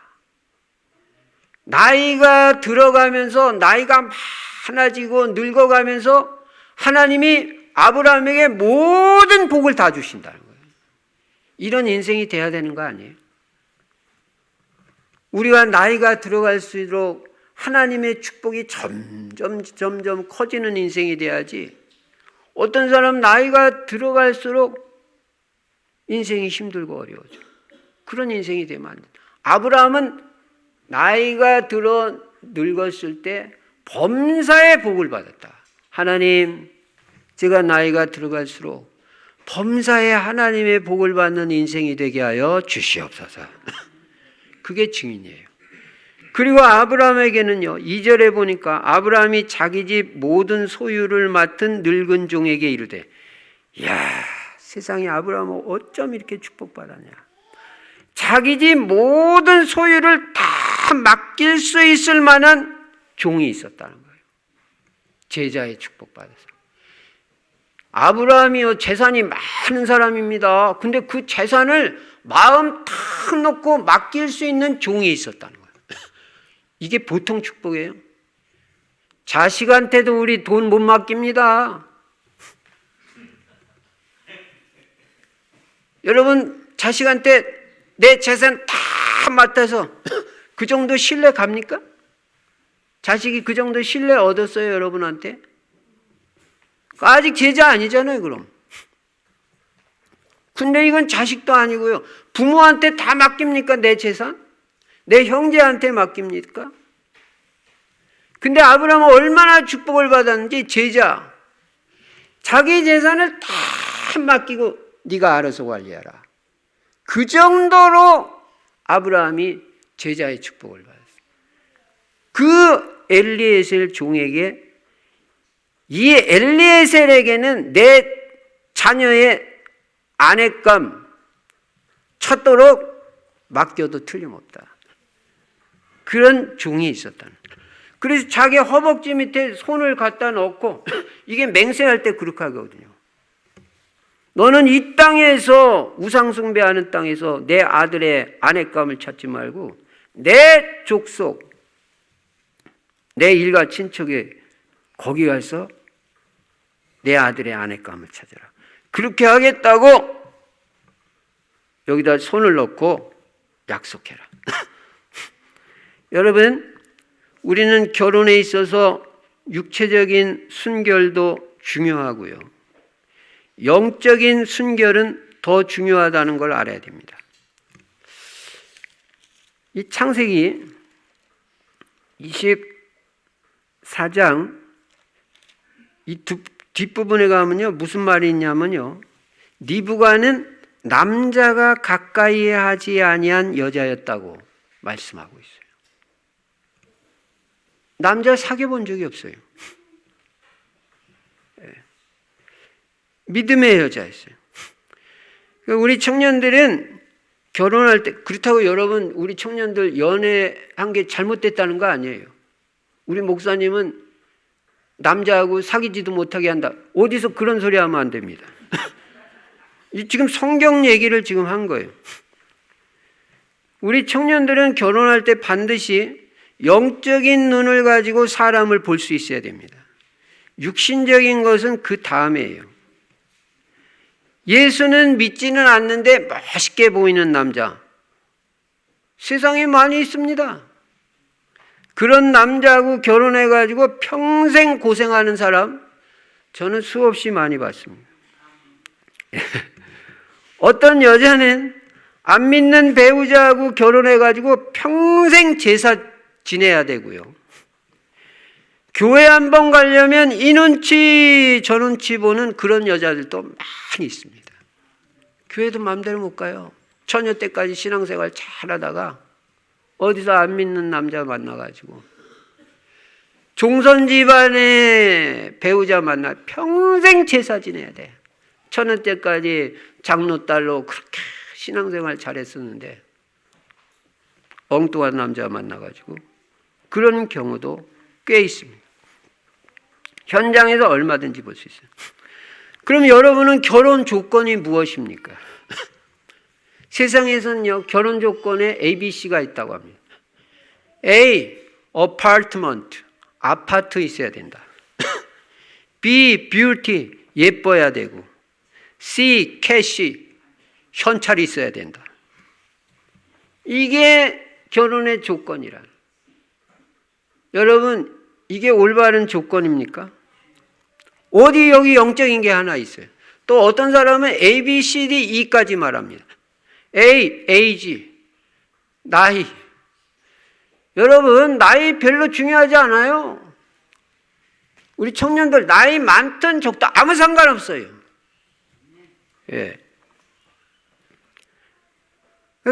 나이가 들어가면서, 나이가 많아지고 늙어가면서 하나님이 아브라함에게 모든 복을 다 주신다는 거예요. 이런 인생이 돼야 되는 거 아니에요? 우리가 나이가 들어갈수록 하나님의 축복이 점점 커지는 인생이 돼야지, 어떤 사람 나이가 들어갈수록 인생이 힘들고 어려워져. 그런 인생이 되면 안 돼. 아브라함은 나이가 들어 늙었을 때 범사의 복을 받았다. 하나님, 제가 나이가 들어갈수록 범사의 하나님의 복을 받는 인생이 되게 하여 주시옵소서. 그게 증인이에요. 그리고 아브라함에게는요, 2절에 보니까 아브라함이 자기 집 모든 소유를 맡은 늙은 종에게 이르되, 세상에 아브라함은 어쩜 이렇게 축복받았냐. 자기 집 모든 소유를 다 맡길 수 있을 만한 종이 있었다는 거예요. 제자의 축복받아서. 아브라함이요 재산이 많은 사람입니다. 근데 그 재산을 마음 탁 놓고 맡길 수 있는 종이 있었다는 거예요. 이게 보통 축복이에요. 자식한테도 우리 돈 못 맡깁니다. 여러분 자식한테 내 재산 다 맡아서 그 정도 신뢰 갑니까? 자식이 그 정도 신뢰 얻었어요, 여러분한테? 아직 제자 아니잖아요, 그럼. 근데 이건 자식도 아니고요. 부모한테 다 맡깁니까, 내 재산? 내 형제한테 맡깁니까? 근데 아브라함은 얼마나 축복을 받았는지 제자. 자기 재산을 다 맡기고 네가 알아서 관리하라. 그 정도로 아브라함이 제자의 축복을 받았어요. 그 엘리에셀 종에게 이 엘리에셀에게는 내 자녀의 아내감 찾도록 맡겨도 틀림없다. 그런 종이 있었다는 거예요. 그래서 자기 허벅지 밑에 손을 갖다 넣고 이게 맹세할 때 그렇게 하거든요. 너는 이 땅에서 우상숭배하는 땅에서 내 아들의 아내감을 찾지 말고 내 족속, 내 일가 친척에 거기 가서 내 아들의 아내감을 찾아라. 그렇게 하겠다고 여기다 손을 넣고 약속해라. 여러분, 우리는 결혼에 있어서 육체적인 순결도 중요하고요. 영적인 순결은 더 중요하다는 걸 알아야 됩니다. 이 창세기 24장 이 뒷부분에 가면요, 무슨 말이 있냐면요, 리브가는 남자가 가까이 하지 아니한 여자였다고 말씀하고 있어요. 남자 사귀어 본 적이 없어요. 믿음의 여자였어요. 우리 청년들은 결혼할 때, 그렇다고 여러분, 우리 청년들 연애한 게 잘못됐다는 거 아니에요. 우리 목사님은 남자하고 사귀지도 못하게 한다. 어디서 그런 소리 하면 안 됩니다. 지금 성경 얘기를 지금 한 거예요. 우리 청년들은 결혼할 때 반드시 영적인 눈을 가지고 사람을 볼 수 있어야 됩니다. 육신적인 것은 그 다음이에요. 예수는 믿지는 않는데 멋있게 보이는 남자. 세상에 많이 있습니다. 그런 남자하고 결혼해가지고 평생 고생하는 사람, 저는 수없이 많이 봤습니다. 어떤 여자는 안 믿는 배우자하고 결혼해가지고 평생 제사 지내야 되고요. 교회 한번 가려면 이 눈치 저 눈치 보는 그런 여자들도 많이 있습니다. 교회도 마음대로 못 가요. 처녀 때까지 신앙생활 잘하다가 어디서 안 믿는 남자 만나가지고 종선 집안의 배우자 만나 평생 제사 지내야 돼. 처녀 때까지 장로딸로 그렇게 신앙생활 잘했었는데 엉뚱한 남자 만나가지고 그런 경우도 꽤 있습니다. 현장에서 얼마든지 볼 수 있어요. 그럼 여러분은 결혼 조건이 무엇입니까? 세상에서는요, 결혼 조건에 ABC가 있다고 합니다. A, apartment, 아파트 있어야 된다. B, beauty, 예뻐야 되고. C, cash, 현찰이 있어야 된다. 이게 결혼의 조건이라. 여러분, 이게 올바른 조건입니까? 어디 여기 영적인 게 하나 있어요. 또 어떤 사람은 A, B, C, D, E까지 말합니다. A, age, 나이. 여러분, 나이 별로 중요하지 않아요. 우리 청년들 나이 많든 적든 아무 상관없어요. 예.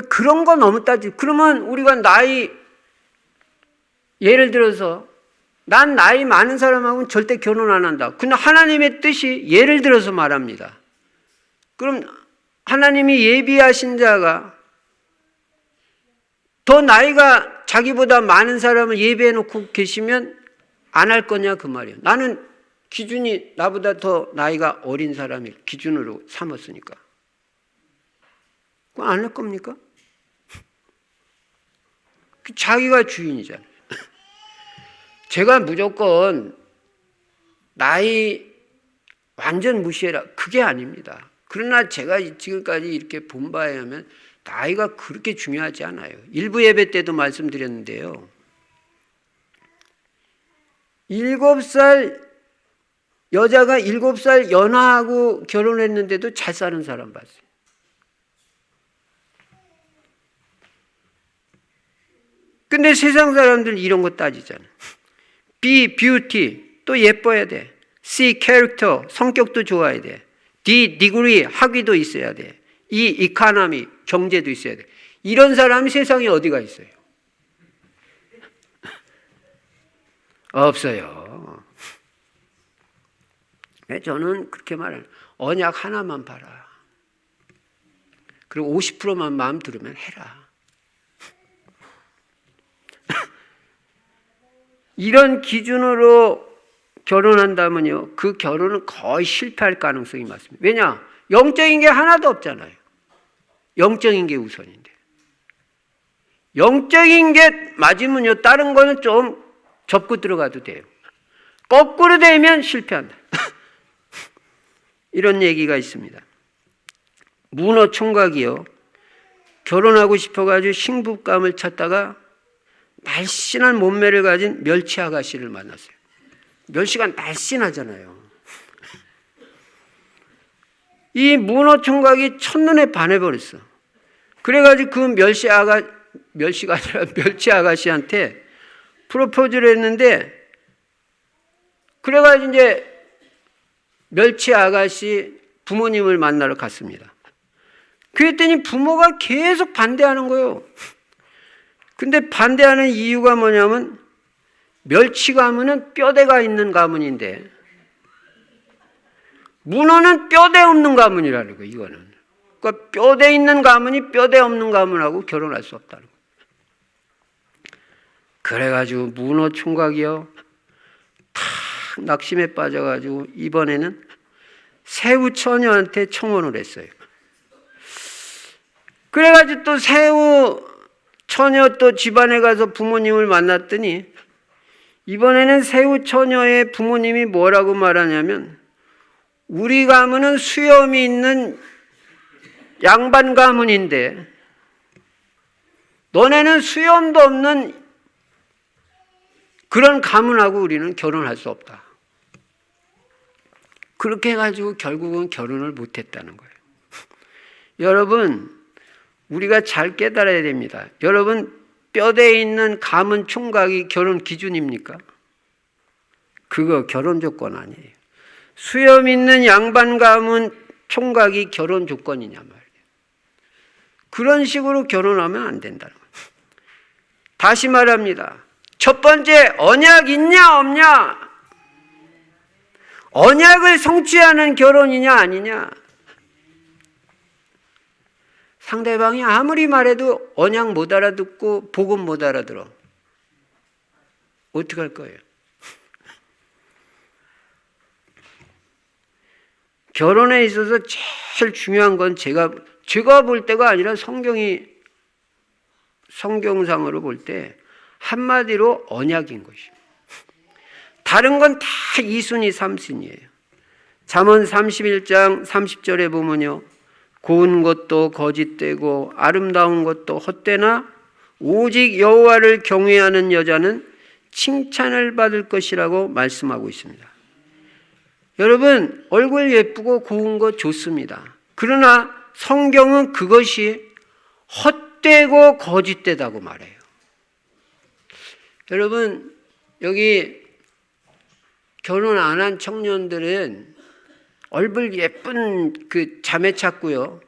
그런 거 너무 그러면 우리가 나이, 예를 들어서 난 나이 많은 사람하고는 절대 결혼 안 한다. 근데 하나님의 뜻이 예를 들어서 말합니다. 그럼 하나님이 예비하신 자가 더 나이가 자기보다 많은 사람을 예비해 놓고 계시면 안 할 거냐 그 말이에요. 나는 기준이 나보다 더 나이가 어린 사람이 기준으로 삼았으니까. 그건 안 할 겁니까? 자기가 주인이잖아요. 제가 무조건 나이 완전 무시해라. 그게 아닙니다. 그러나 제가 지금까지 이렇게 본 바에 의하면 나이가 그렇게 중요하지 않아요. 일부 예배 때도 말씀드렸는데요. 7살 여자가 7살 연하하고 결혼했는데도 잘 사는 사람 봤어요. 근데 세상 사람들은 이런 거 따지잖아. B, beauty, 또 예뻐야 돼. C, character, 성격도 좋아야 돼. D, degree, 학위도 있어야 돼. E, economy, 경제도 있어야 돼. 이런 사람이 세상에 어디가 있어요? 없어요. 저는 그렇게 말해요. 언약 하나만 봐라. 그리고 50%만 마음 들으면 해라. 이런 기준으로 결혼한다면요, 그 결혼은 거의 실패할 가능성이 많습니다. 왜냐? 영적인 게 하나도 없잖아요. 영적인 게 우선인데. 영적인 게 맞으면요, 다른 거는 좀 접고 들어가도 돼요. 거꾸로 되면 실패한다. 이런 얘기가 있습니다. 문어 총각이요, 결혼하고 싶어가지고 신부감을 찾다가 날씬한 몸매를 가진 멸치 아가씨를 만났어요. 멸치가 날씬하잖아요. 이 문어 총각이 첫눈에 반해버렸어. 그래가지고 그 멸치가 아니라 멸치 아가씨한테 프로포즈를 했는데, 그래가지고 이제 멸치 아가씨 부모님을 만나러 갔습니다. 그랬더니 부모가 계속 반대하는 거예요. 근데 반대하는 이유가 뭐냐면, 멸치 가문은 뼈대가 있는 가문인데 문어는 뼈대 없는 가문이라는 거예요. 이거는. 그러니까 뼈대 있는 가문이 뼈대 없는 가문하고 결혼할 수 없다는 거예요. 그래가지고 문어 총각이요, 탁 낙심에 빠져가지고 이번에는 새우 처녀한테 청혼을 했어요. 그래가지고 또 새우 처녀 또 집안에 가서 부모님을 만났더니, 이번에는 새우 처녀의 부모님이 뭐라고 말하냐면, 우리 가문은 수염이 있는 양반 가문인데 너네는 수염도 없는 그런 가문하고 우리는 결혼할 수 없다. 그렇게 해가지고 결국은 결혼을 못했다는 거예요. 여러분, 우리가 잘 깨달아야 됩니다. 여러분, 뼈대에 있는 가문 총각이 결혼 기준입니까? 그거 결혼 조건 아니에요. 수염 있는 양반 가문 총각이 결혼 조건이냐 말이에요. 그런 식으로 결혼하면 안 된다는 거예요. 다시 말합니다. 첫 번째, 언약 있냐 없냐? 언약을 성취하는 결혼이냐 아니냐? 상대방이 아무리 말해도 언약 못 알아듣고 복음 못 알아들어. 어떻게 할 거예요? 결혼에 있어서 제일 중요한 건 제가 볼 때가 아니라 성경상으로 볼 때 한마디로 언약인 것입니다. 다른 건 다 2순위, 3순위예요. 잠언 31장 30절에 보면요, 고운 것도 거짓되고 아름다운 것도 헛되나 오직 여호와를 경외하는 여자는 칭찬을 받을 것이라고 말씀하고 있습니다. 여러분, 얼굴 예쁘고 고운 거 좋습니다. 그러나 성경은 그것이 헛되고 거짓되다고 말해요. 여러분, 여기 결혼 안 한 청년들은 얼굴 예쁜 그 자매 찾고요,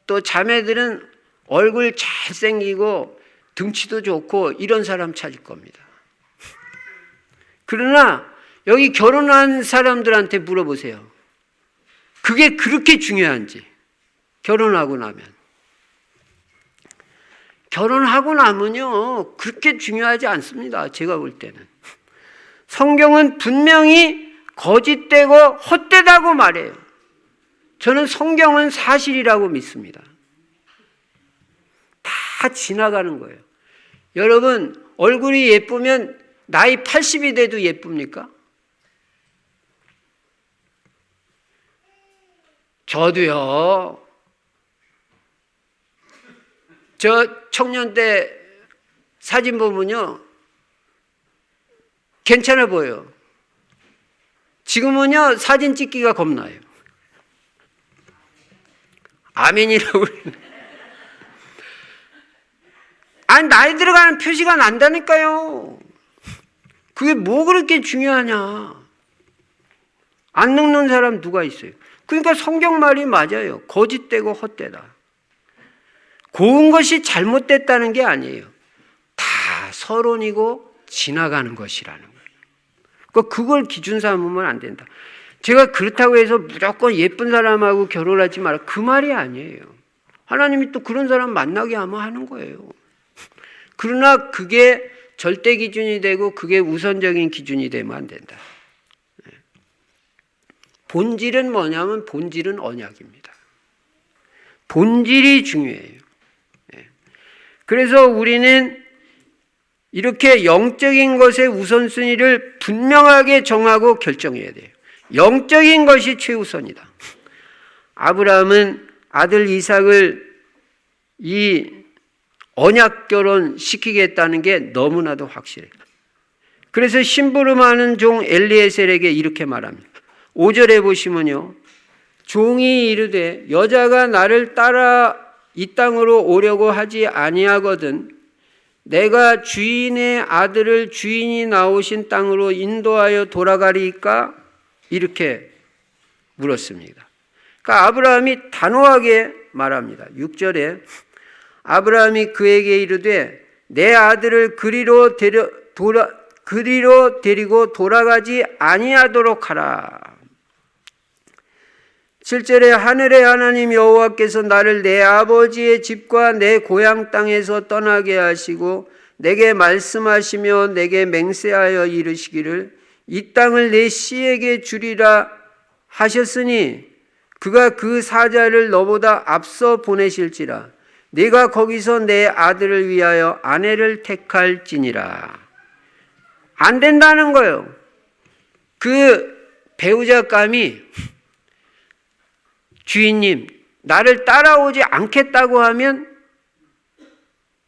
또 자매들은 얼굴 잘생기고 등치도 좋고 이런 사람 찾을 겁니다. 그러나 여기 결혼한 사람들한테 물어보세요. 그게 그렇게 중요한지. 결혼하고 나면. 결혼하고 나면요, 그렇게 중요하지 않습니다. 제가 볼 때는. 성경은 분명히 거짓되고 헛되다고 말해요. 저는 성경은 사실이라고 믿습니다. 다 지나가는 거예요. 여러분, 얼굴이 예쁘면 나이 80이 돼도 예쁩니까? 저도요. 저 청년 때 사진 보면요, 괜찮아 보여요. 지금은요, 사진 찍기가 겁나요. 아멘이라고. 아니, 나이 들어가는 표시가 난다니까요. 그게 뭐 그렇게 중요하냐. 안 늙는 사람 누가 있어요? 그러니까 성경 말이 맞아요. 거짓되고 헛되다. 고운 것이 잘못됐다는 게 아니에요. 다 서론이고 지나가는 것이라는 거예요. 그걸 기준 삼으면 안 된다. 제가 그렇다고 해서 무조건 예쁜 사람하고 결혼하지 마라, 그 말이 아니에요. 하나님이 또 그런 사람 만나게 하면 하는 거예요. 그러나 그게 절대 기준이 되고 그게 우선적인 기준이 되면 안 된다. 본질은 뭐냐면 본질은 언약입니다. 본질이 중요해요. 그래서 우리는 이렇게 영적인 것의 우선순위를 분명하게 정하고 결정해야 돼요. 영적인 것이 최우선이다. 아브라함은 아들 이삭을 이 언약 결혼 시키겠다는 게 너무나도 확실해요. 그래서 심부름하는 종 엘리에셀에게 이렇게 말합니다. 5절에 보시면요, 종이 이르되 여자가 나를 따라 이 땅으로 오려고 하지 아니하거든 내가 주인의 아들을 주인이 나오신 땅으로 인도하여 돌아가리까? 이렇게 물었습니다. 그러니까 아브라함이 단호하게 말합니다. 6절에 아브라함이 그에게 이르되 내 아들을 그리로 데리고 돌아가지 아니하도록 하라. 7절에 하늘의 하나님 여호와께서 나를 내 아버지의 집과 내 고향 땅에서 떠나게 하시고 내게 말씀하시며 내게 맹세하여 이르시기를 이 땅을 내 씨에게 주리라 하셨으니 그가 그 사자를 너보다 앞서 보내실지라 네가 거기서 내 아들을 위하여 아내를 택할지니라. 안 된다는 거예요. 그 배우자감이 주인님, 나를 따라오지 않겠다고 하면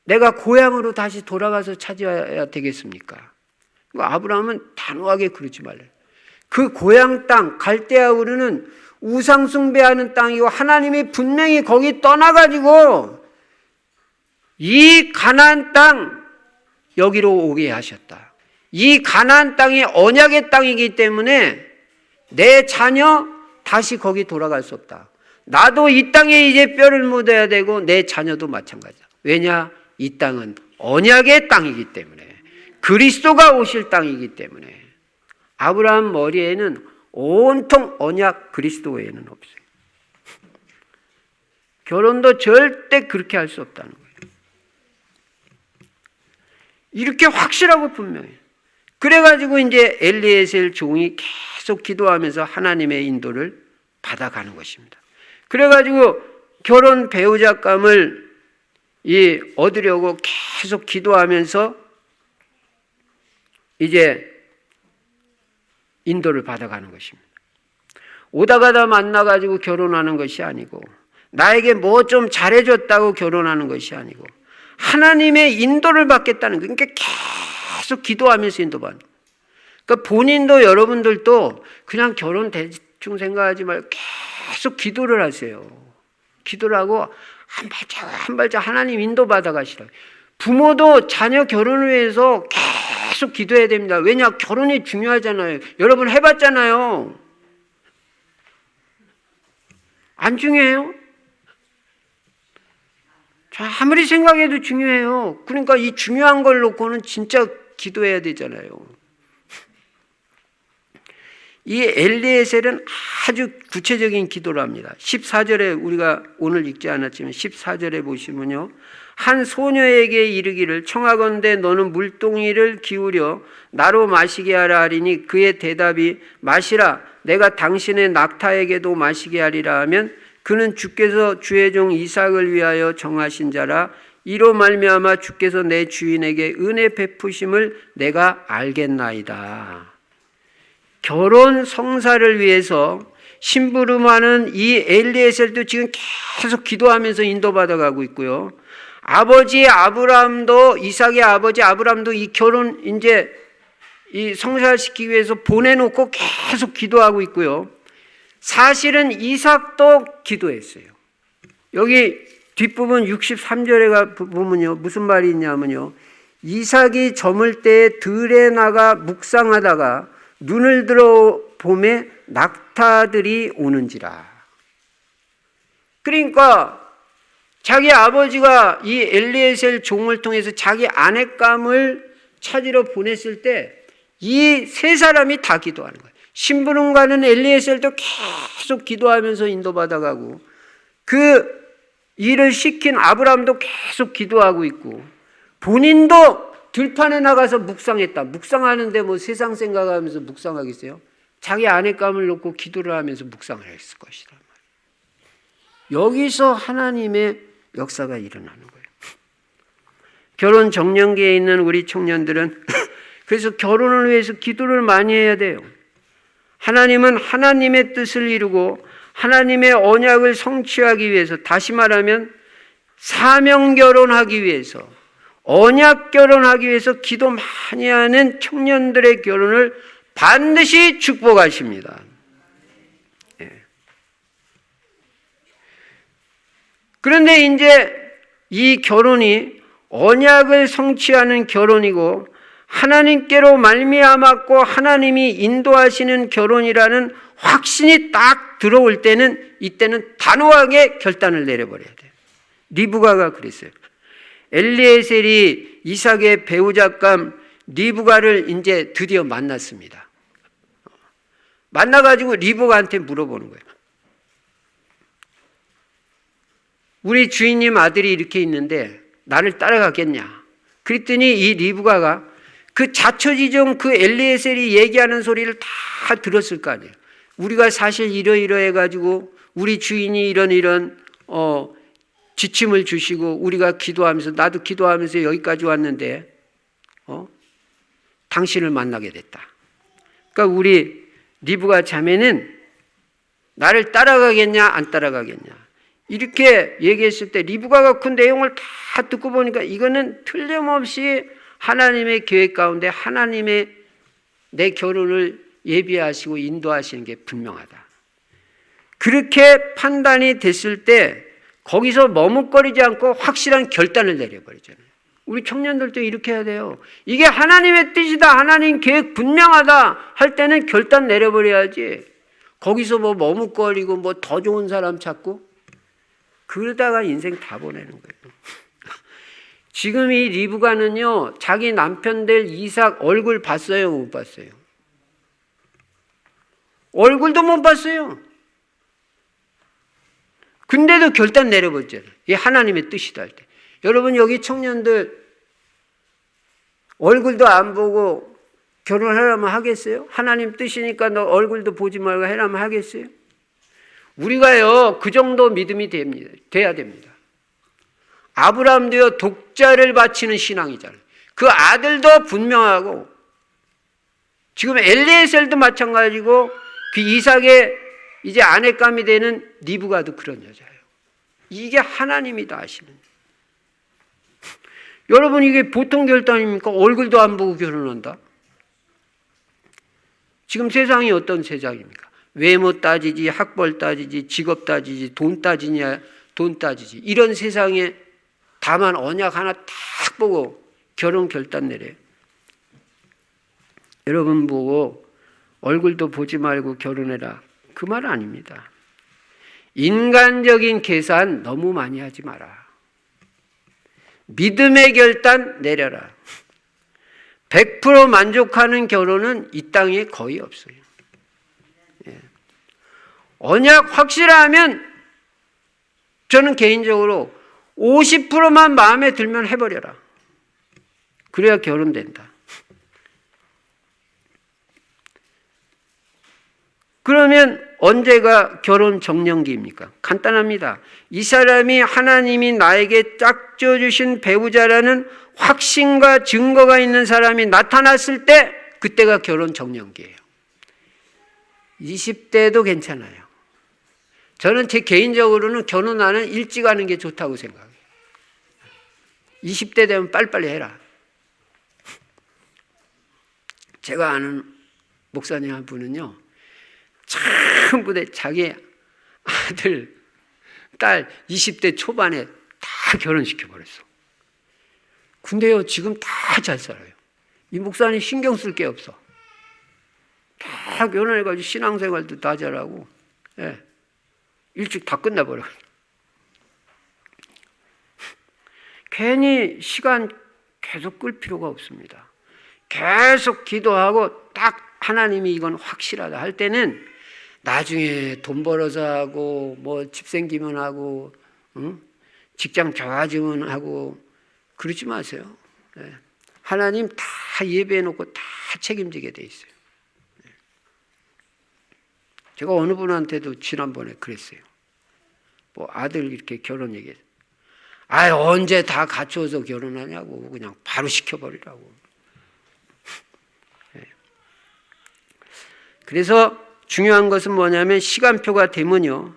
내가 고향으로 다시 돌아가서 찾아야 되겠습니까? 아브라함은 단호하게 그러지 말래요. 그 고향 땅, 갈대아 우르는 우상 숭배하는 땅이고 하나님이 분명히 거기 떠나가지고 이 가나안 땅 여기로 오게 하셨다. 이 가나안 땅이 언약의 땅이기 때문에 내 자녀 다시 거기 돌아갈 수 없다. 나도 이 땅에 이제 뼈를 묻어야 되고 내 자녀도 마찬가지다. 왜냐? 이 땅은 언약의 땅이기 때문에, 그리스도가 오실 땅이기 때문에. 아브라함 머리에는 온통 언약 그리스도 외에는 없어요. 결혼도 절대 그렇게 할 수 없다는 거예요. 이렇게 확실하고 분명해요. 그래가지고 이제 엘리에셀 종이 계속 기도하면서 하나님의 인도를 받아가는 것입니다. 그래가지고 결혼 배우자감을 얻으려고 계속 기도하면서 이제 인도를 받아가는 것입니다. 오다 가다 만나가지고 결혼하는 것이 아니고 나에게 뭐 좀 잘해줬다고 결혼하는 것이 아니고 하나님의 인도를 받겠다는 거예요. 그러니까 계속 기도하면서 인도받는 거예요. 그러니까 본인도 여러분들도 그냥 결혼 대충 생각하지 말고 계속 기도를 하세요. 기도를 하고 한 발짝 하나님 인도받아 가시라고. 부모도 자녀 결혼을 위해서 계속 기도해야 됩니다. 왜냐? 결혼이 중요하잖아요. 여러분 해봤잖아요. 안 중요해요? 아무리 생각해도 중요해요. 그러니까 이 중요한 걸 놓고는 진짜 기도해야 되잖아요. 이 엘리에셀은 아주 구체적인 기도를 합니다. 14절에 우리가 오늘 읽지 않았지만 14절에 보시면요. 한 소녀에게 이르기를 청하건대 너는 물동이를 기울여 나로 마시게 하라 하리니 그의 대답이 마시라 내가 당신의 낙타에게도 마시게 하리라 하면 그는 주께서 주의 종 이삭을 위하여 정하신 자라 이로 말미암아 주께서 내 주인에게 은혜 베푸심을 내가 알겠나이다. 결혼 성사를 위해서 심부름하는 이 엘리에셀도 지금 계속 기도하면서 인도받아 가고 있고요. 아버지 아브라함도 이삭의 아버지 아브라함도 이 결혼 이제 이 성사시키기 위해서 보내놓고 계속 기도하고 있고요. 사실은 이삭도 기도했어요. 여기 뒷부분 63절에 보면요. 무슨 말이 있냐면요. 이삭이 저물 때 들에 나가 묵상하다가 눈을 들어 봄에 낙타들이 오는지라. 그러니까 자기 아버지가 이 엘리에셀 종을 통해서 자기 아내감을 찾으러 보냈을 때 이 세 사람이 다 기도하는 거예요. 심부름가는 엘리에셀도 계속 기도하면서 인도받아가고 그 일을 시킨 아브라함도 계속 기도하고 있고 본인도 들판에 나가서 묵상했다. 묵상하는데 뭐 세상 생각하면서 묵상하겠어요? 자기 아내감을 놓고 기도를 하면서 묵상을 했을 것이다. 여기서 하나님의 역사가 일어나는 거예요. 결혼 정년기에 있는 우리 청년들은 그래서 결혼을 위해서 기도를 많이 해야 돼요. 하나님은 하나님의 뜻을 이루고 하나님의 언약을 성취하기 위해서 다시 말하면 사명 결혼하기 위해서 언약 결혼하기 위해서 기도 많이 하는 청년들의 결혼을 반드시 축복하십니다. 그런데 이제 이 결혼이 언약을 성취하는 결혼이고 하나님께로 말미암았고 하나님이 인도하시는 결혼이라는 확신이 딱 들어올 때는 이때는 단호하게 결단을 내려버려야 돼요. 리브가가 그랬어요. 엘리에셀이 이삭의 배우자감 리브가를 이제 드디어 만났습니다. 만나가지고 리브가한테 물어보는 거예요. 우리 주인님 아들이 이렇게 있는데 나를 따라가겠냐? 그랬더니 이 리브가가 그 자초지종 그 엘리에셀이 얘기하는 소리를 다 들었을 거 아니에요. 우리가 사실 이러이러해가지고 우리 주인이 이런 지침을 주시고 우리가 기도하면서 나도 기도하면서 여기까지 왔는데 당신을 만나게 됐다. 그러니까 우리 리브가 자매는 나를 따라가겠냐 안 따라가겠냐 이렇게 얘기했을 때 리브가가 그 내용을 다 듣고 보니까 이거는 틀림없이 하나님의 계획 가운데 하나님의 내 결혼을 예비하시고 인도하시는 게 분명하다. 그렇게 판단이 됐을 때 거기서 머뭇거리지 않고 확실한 결단을 내려버리잖아요. 우리 청년들도 이렇게 해야 돼요. 이게 하나님의 뜻이다. 하나님 계획 분명하다 할 때는 결단 내려버려야지. 거기서 뭐 머뭇거리고 뭐 더 좋은 사람 찾고 그러다가 인생 다 보내는 거예요. 지금 이 리브가는요, 자기 남편 될 이삭 얼굴 봤어요? 못 봤어요? 얼굴도 못 봤어요. 근데도 결단 내려버렸잖아요. 이게 하나님의 뜻이다 할 때. 여러분 여기 청년들 얼굴도 안 보고 결혼하려면 하겠어요? 하나님 뜻이니까 너 얼굴도 보지 말고 해라면 하겠어요? 우리가요 그 정도 믿음이 돼야 됩니다. 아브라함도요 독자를 바치는 신앙이잖아요. 그 아들도 분명하고 지금 엘리에셀도 마찬가지고 그 이삭의 이제 아내감이 되는 리브가도 그런 여자예요. 이게 하나님이다 하시는. 여러분 이게 보통 결단입니까? 얼굴도 안 보고 결혼한다? 지금 세상이 어떤 세상입니까? 외모 따지지, 학벌 따지지, 직업 따지지, 돈 따지냐, 돈 따지지. 이런 세상에 다만 언약 하나 딱 보고 결혼 결단 내려요. 여러분 보고 얼굴도 보지 말고 결혼해라. 그 말 아닙니다. 인간적인 계산 너무 많이 하지 마라. 믿음의 결단 내려라. 100% 만족하는 결혼은 이 땅에 거의 없어요. 언약 확실하면 저는 개인적으로 50%만 마음에 들면 해버려라. 그래야 결혼된다. 그러면 언제가 결혼 정년기입니까? 간단합니다. 이 사람이 하나님이 나에게 짝져 주신 배우자라는 확신과 증거가 있는 사람이 나타났을 때 그때가 결혼 정년기예요. 20대도 괜찮아요. 저는 제 개인적으로는 결혼하는 일찍 하는 게 좋다고 생각해요. 20대 되면 빨리빨리 해라. 제가 아는 목사님 한 분은요, 전부 다 자기 아들, 딸 20대 초반에 다 결혼시켜버렸어. 근데요, 지금 다 잘 살아요. 이 목사님 신경 쓸 게 없어. 다 결혼해가지고 신앙생활도 다 잘하고, 예. 일찍 다 끝나버려. 괜히 시간 계속 끌 필요가 없습니다. 계속 기도하고 딱 하나님이 이건 확실하다 할 때는 나중에 돈 벌어서 하고 뭐 집 생기면 하고 직장 좋아지면 하고 그러지 마세요. 네. 하나님 다 예배해 놓고 다 책임지게 돼 있어요. 네. 제가 어느 분한테도 지난번에 그랬어요. 뭐 아들 이렇게 결혼 얘기해서 언제 다 갖춰서 결혼하냐고 그냥 바로 시켜버리라고. 네. 그래서 중요한 것은 뭐냐면 시간표가 되면요,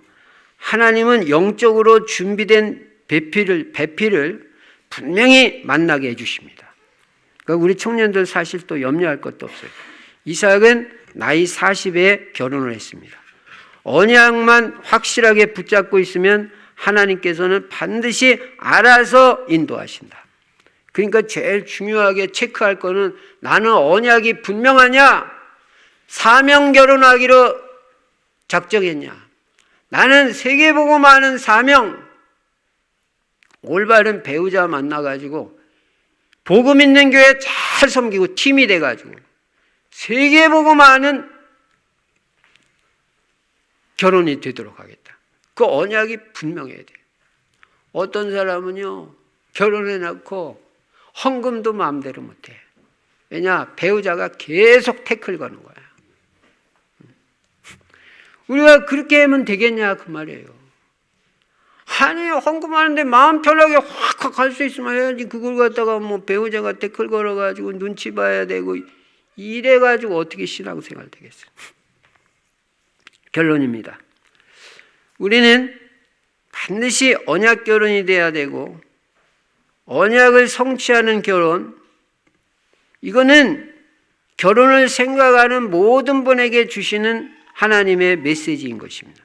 하나님은 영적으로 준비된 배필을 분명히 만나게 해주십니다. 그러니까 우리 청년들 사실 또 염려할 것도 없어요. 이삭은 나이 40에 결혼을 했습니다. 언약만 확실하게 붙잡고 있으면 하나님께서는 반드시 알아서 인도하신다. 그러니까 제일 중요하게 체크할 거는 나는 언약이 분명하냐? 사명 결혼하기로 작정했냐? 나는 세계복음하는 사명, 올바른 배우자 만나가지고 복음 있는 교회 잘 섬기고 팀이 돼가지고 세계복음하는 결혼이 되도록 하겠다. 그 언약이 분명해야 돼요. 어떤 사람은요, 결혼해놓고 헌금도 마음대로 못해. 왜냐? 배우자가 계속 태클 거는 거야. 우리가 그렇게 하면 되겠냐 그 말이에요. 아니, 헌금하는데 마음 편하게 확 갈 수 있으면 해야지. 그걸 갖다가 뭐 배우자가 태클 걸어가지고 눈치 봐야 되고 이래가지고 어떻게 신앙생활 되겠어요. 결론입니다. 우리는 반드시 언약 결혼이 돼야 되고 언약을 성취하는 결혼, 이거는 결혼을 생각하는 모든 분에게 주시는 하나님의 메시지인 것입니다.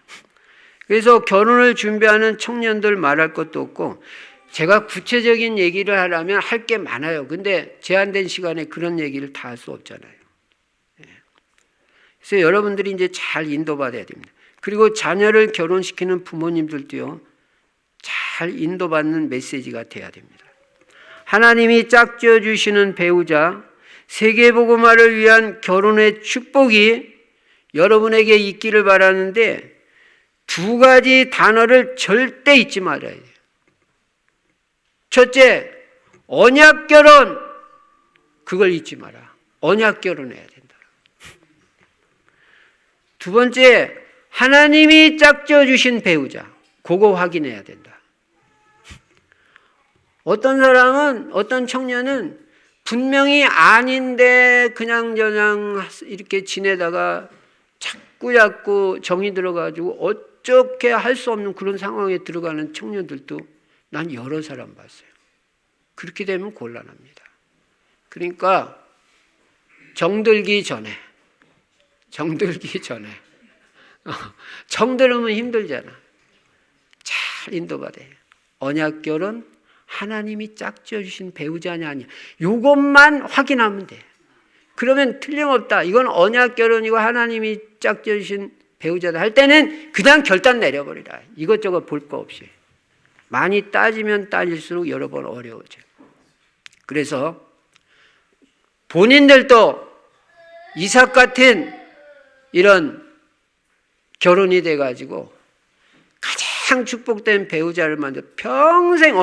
그래서 결혼을 준비하는 청년들 말할 것도 없고, 제가 구체적인 얘기를 하려면 할 게 많아요. 근데 제한된 시간에 그런 얘기를 다 할 수 없잖아요. 그래서 여러분들이 이제 잘 인도받아야 됩니다. 그리고 자녀를 결혼시키는 부모님들도요, 잘 인도받는 메시지가 돼야 됩니다. 하나님이 짝지어 주시는 배우자, 세계복음화를 위한 결혼의 축복이 여러분에게 있기를 바라는데, 두 가지 단어를 절대 잊지 말아야 돼요. 첫째, 언약 결혼. 그걸 잊지 마라. 언약 결혼해야 된다. 두 번째, 하나님이 짝지어 주신 배우자. 그거 확인해야 된다. 어떤 사람은, 어떤 청년은 분명히 아닌데 그냥 이렇게 지내다가 자꾸 정이 들어가지고 어떻게 할 수 없는 그런 상황에 들어가는 청년들도 난 여러 사람 봤어요. 그렇게 되면 곤란합니다. 그러니까 정들기 전에 정들으면 힘들잖아. 잘 인도받아요. 언약 결혼, 하나님이 짝지어 주신 배우자냐 아니야. 이것만 확인하면 돼. 그러면 틀림없다. 이건 언약 결혼이고 하나님이 짝지어 주신 배우자다 할 때는 그냥 결단 내려버리라. 이것저것 볼 거 없이. 많이 따지면 따질수록 여러 번 어려워져요. 그래서 본인들도 이삭 같은 이런 결혼이 돼가지고 가장 축복된 배우자를 만들어 평생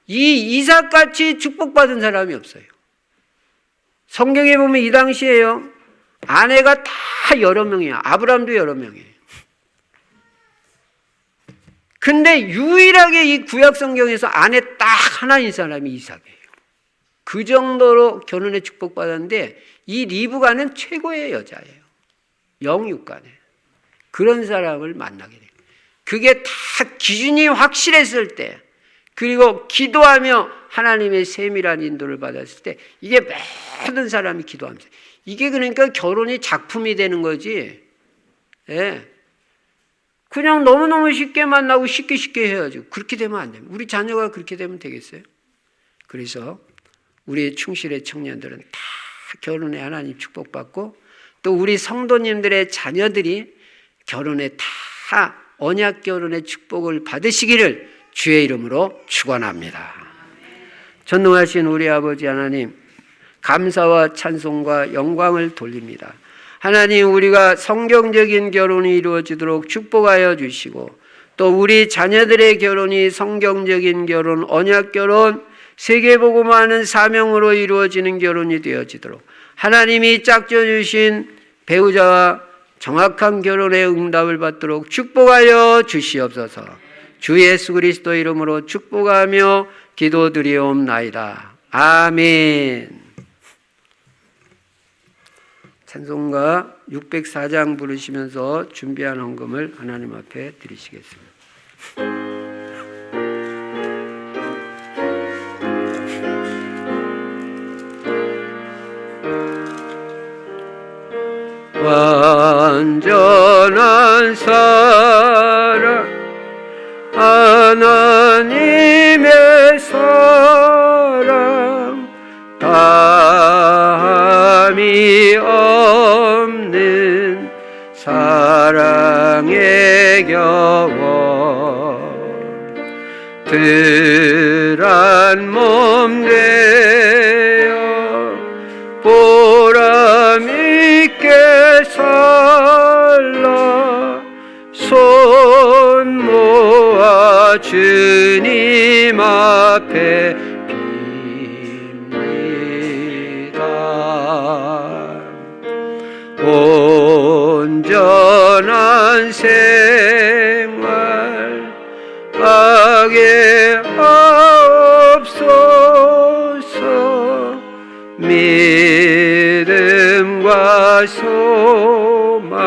이 이삭같이 축복받은 사람이 없어요. 성경에 보면 이 당시에요, 아내가 다 여러 명이에요. 아브라함도 여러 명이에요. 근데 유일하게 이 구약 성경에서 아내 딱 하나인 사람이 이삭이에요. 그 정도로 결혼에 축복받았는데 이 리브가는 최고의 여자예요. 영육간에. 그런 사람을 만나게 돼요. 그게 다 기준이 확실했을 때, 그리고 기도하며 하나님의 세밀한 인도를 받았을 때, 이게 모든 사람이 기도하면서, 이게 그러니까 결혼이 작품이 되는 거지. 예. 그냥 너무너무 쉽게 만나고 쉽게 헤어지고 그렇게 되면 안 됩니다. 우리 자녀가 그렇게 되면 되겠어요? 그래서 우리 충실의 청년들은 다 결혼에 하나님 축복받고, 또 우리 성도님들의 자녀들이 결혼에 다 언약 결혼의 축복을 받으시기를 주의 이름으로 축원합니다. 전능하신 우리 아버지 하나님, 감사와 찬송과 영광을 돌립니다. 하나님, 우리가 성경적인 결혼이 이루어지도록 축복하여 주시고, 또 우리 자녀들의 결혼이 성경적인 결혼, 언약 결혼, 세계복음화하는 사명으로 이루어지는 결혼이 되어지도록 하나님이 짝져 주신 배우자와 정확한 결혼의 응답을 받도록 축복하여 주시옵소서. 주 예수 그리스도 이름으로 축복하며 기도드리옵나이다. 아멘. 찬송가 604장 부르시면서 준비한 헌금을 하나님 앞에 드리시겠습니다. 완전한 사랑, 하나님의 사랑, 다함이 없는 사랑의 겨워, 덜한 몸 되어 보람있게 살라 손 모아 주님 앞에 빕니다. 온전한 생활 하게 하옵소서. 믿음과 소망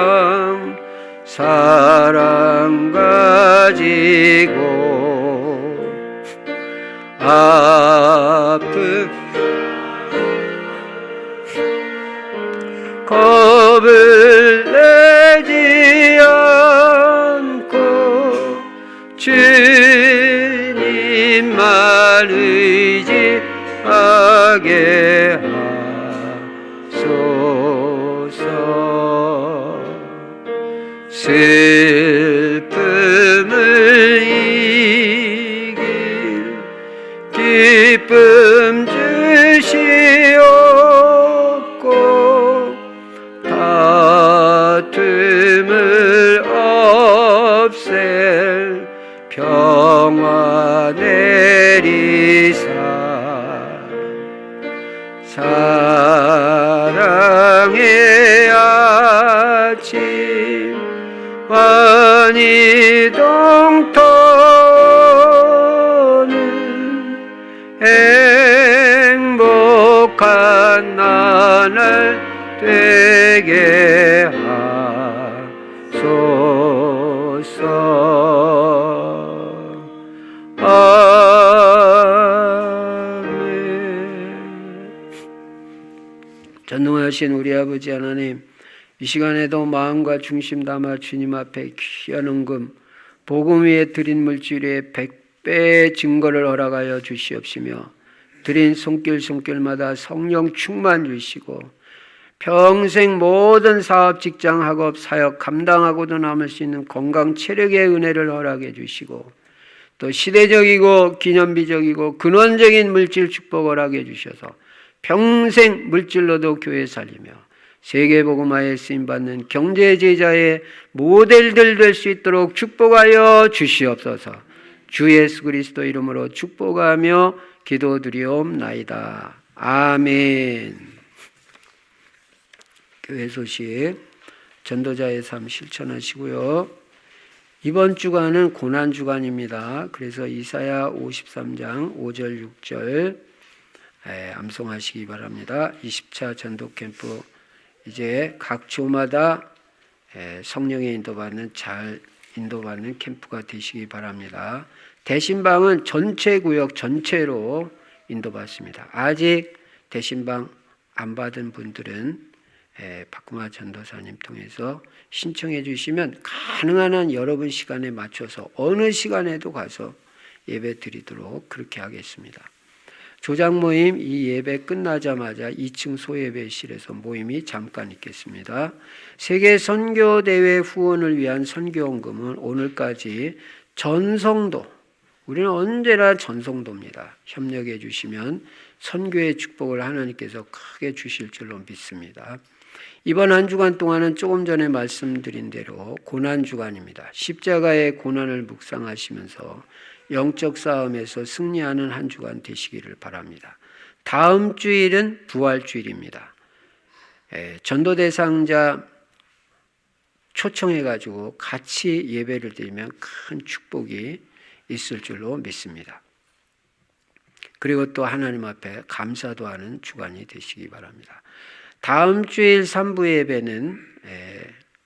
사랑 가지고 아픔 겁을 내지 않고 주님만 의지하게 하소서. 슬픔을 이길 기쁨 주시옵고 다툼을 없앨 평화 내리사 사랑의 아침 환히 동토는 행복한 나날 되게 하소서. 아멘. 전능하신 우리 아버지 하나님, 이 시간에도 마음과 중심 담아 주님 앞에 귀한 헌금, 복음 위에 드린 물질의 100배의 증거를 허락하여 주시옵시며, 드린 손길마다 성령 충만 주시고, 평생 모든 사업, 직장, 학업, 사역 감당하고도 남을 수 있는 건강, 체력의 은혜를 허락해 주시고, 또 시대적이고 기념비적이고 근원적인 물질 축복 허락해 주셔서 평생 물질로도 교회 살리며 세계복음화에 쓰임받는 경제제자의 모델들 될 수 있도록 축복하여 주시옵소서. 주 예수 그리스도 이름으로 축복하며 기도드리옵나이다. 아멘. 교회 소식, 전도자의 삶 실천하시고요. 이번 주간은 고난주간입니다. 그래서 이사야 53장 5절 6절 암송하시기 바랍니다. 20차 전도캠프 이제 각 주마다 성령의 인도받는 잘 인도받는 캠프가 되시기 바랍니다. 대신방은 전체 구역 전체로 인도받습니다. 아직 대신방 안 받은 분들은 박구마 전도사님 통해서 신청해 주시면 가능한 한 여러분 시간에 맞춰서 어느 시간에도 가서 예배 드리도록 그렇게 하겠습니다. 조장 모임 이 예배 끝나자마자 2층 소예배실에서 모임이 잠깐 있겠습니다. 세계 선교대회 후원을 위한 선교원금은 오늘까지 전성도, 우리는 언제나 전성도입니다. 협력해 주시면 선교의 축복을 하나님께서 크게 주실 줄로 믿습니다. 이번 한 주간 동안은 조금 전에 말씀드린 대로 고난주간입니다. 십자가의 고난을 묵상하시면서 영적 싸움에서 승리하는 한 주간 되시기를 바랍니다. 다음 주일은 부활주일입니다. 전도 대상자 초청해가지고 같이 예배를 드리면 큰 축복이 있을 줄로 믿습니다. 그리고 또 하나님 앞에 감사도 하는 주간이 되시기 바랍니다. 다음 주일 3부 예배는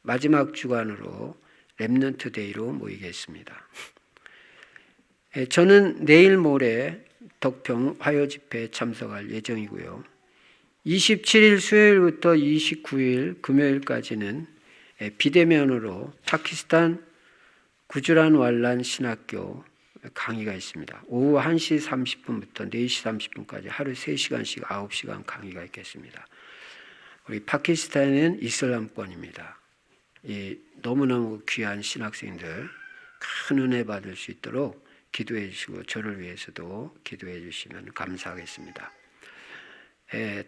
마지막 주간으로 렘넌트 데이로 모이겠습니다. 저는 내일 모레 덕평 화요 집회에 참석할 예정이고요. 27일 수요일부터 29일 금요일까지는 비대면으로 파키스탄 구주란 왈란 신학교 강의가 있습니다. 오후 1시 30분부터 4시 30분까지 하루 3시간씩 9시간 강의가 있겠습니다. 우리 파키스탄은 이슬람권입니다. 너무너무 귀한 신학생들 큰 은혜 받을 수 있도록 기도해 주시고 저를 위해서도 기도해 주시면 감사하겠습니다.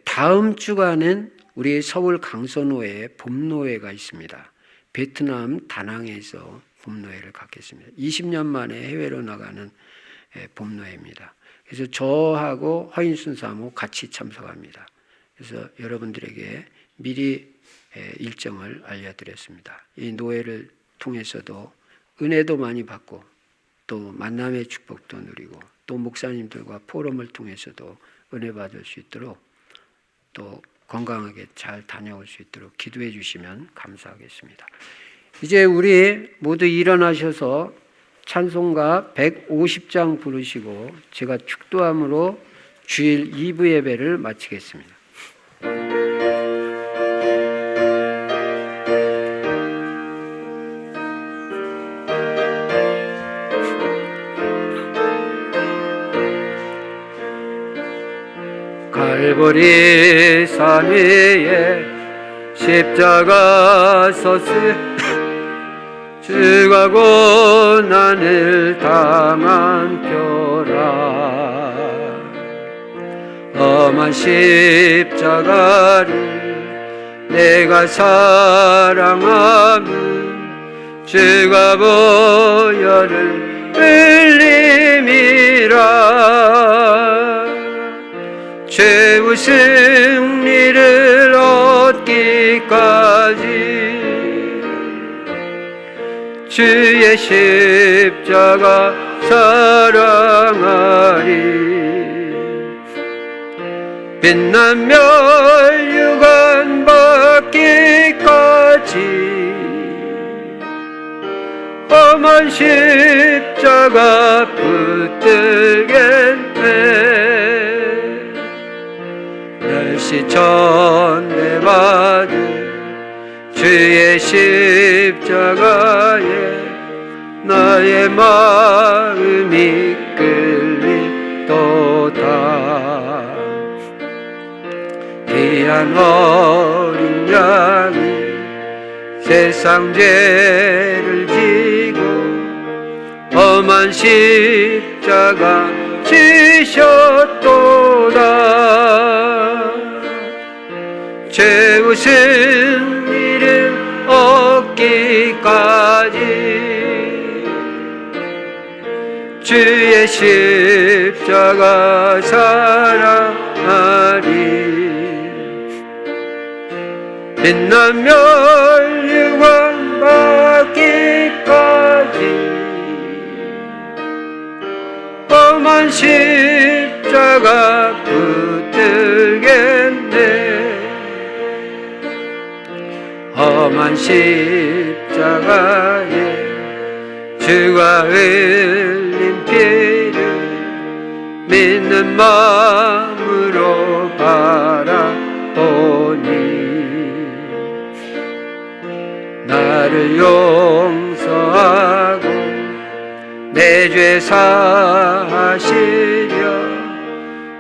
다음 주간은 우리 서울 강선호에 봄노회가 있습니다. 베트남 다낭에서 봄노회를 갖겠습니다. 20년 만에 해외로 나가는 봄노회입니다. 그래서 저하고 허인순 사모 같이 참석합니다. 그래서 여러분들에게 미리 일정을 알려드렸습니다. 이 노회를 통해서도 은혜도 많이 받고 또 만남의 축복도 누리고 또 목사님들과 포럼을 통해서도 은혜 받을 수 있도록 또 건강하게 잘 다녀올 수 있도록 기도해 주시면 감사하겠습니다. 이제 우리 모두 일어나셔서 찬송가 150장 부르시고 제가 축도함으로 주일 2부 예배를 마치겠습니다. 갈보리 산 위에 십자가 섰으 주가 고난을 당한 표라 험한 십자가를 내가 사랑함은 주가 보혈을 흘림이라 최후 승리를 얻기까지 주의 십자가 사랑하리 빛나며 유관 받기까지 험한 십자가 붙들겠네 멸시천대 받은 주의 십자가에 나의 마음이 끌리도다 귀한 어린 양이 세상 죄를 지고 험한 십자가 지셨도다 최후 승리를 얻기까지 주의 십자가 사랑하리. 빛나며 영광 받기까지 험한 십자가 붙들겠네. 험한 십자가에 주가 흘린 피를 믿는 마음으로 바라보니 나를 용서하고 내 죄 사하시려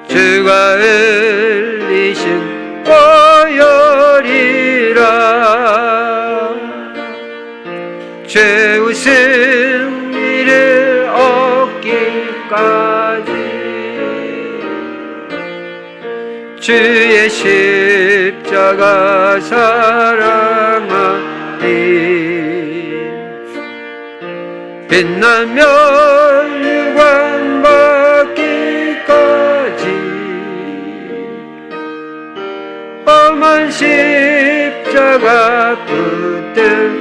주가 흘리신 보혈이라. 최후 승리를 얻기까지 주의 십자가 사랑하리. 빛나며 영광 받기까지 험한 십자가 붙들겠네.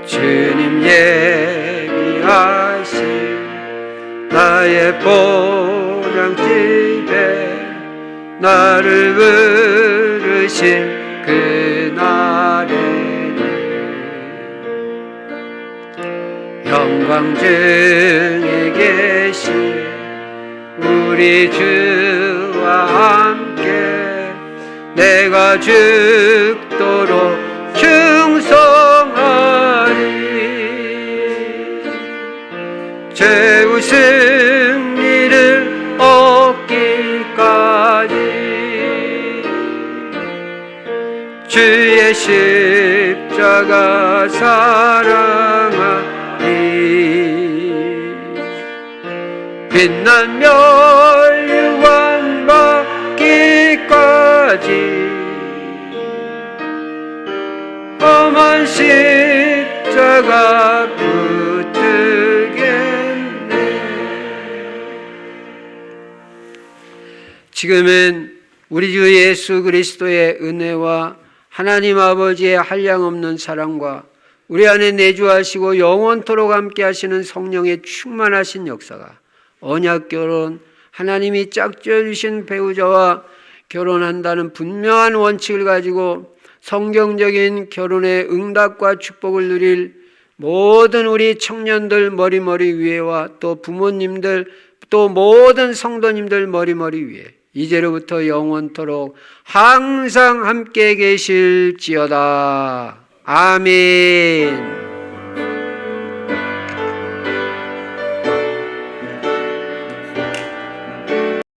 주님 예비하신 나의 보장집에 나를 부르신 그날에는 영광 중에 계신 우리 주와 함께 내가 죽도록 충성하리. 최후 승리를 얻기까지 주의 십자가 사랑하리. 빛나며 영광 받기까지 험한 십자가 붙들겠네. 지금은 우리 주 예수 그리스도의 은혜와 하나님 아버지의 한량없는 사랑과 우리 안에 내주하시고 영원토록 함께 하시는 성령의 충만하신 역사가 언약 결혼, 하나님이 짝지어 주신 배우자와 결혼한다는 분명한 원칙을 가지고 성경적인 결혼의 응답과 축복을 누릴 모든 우리 청년들 머리머리 위에와 또 부모님들 또 모든 성도님들 머리머리 위에 이제로부터 영원토록 항상 함께 계실지어다. 아멘.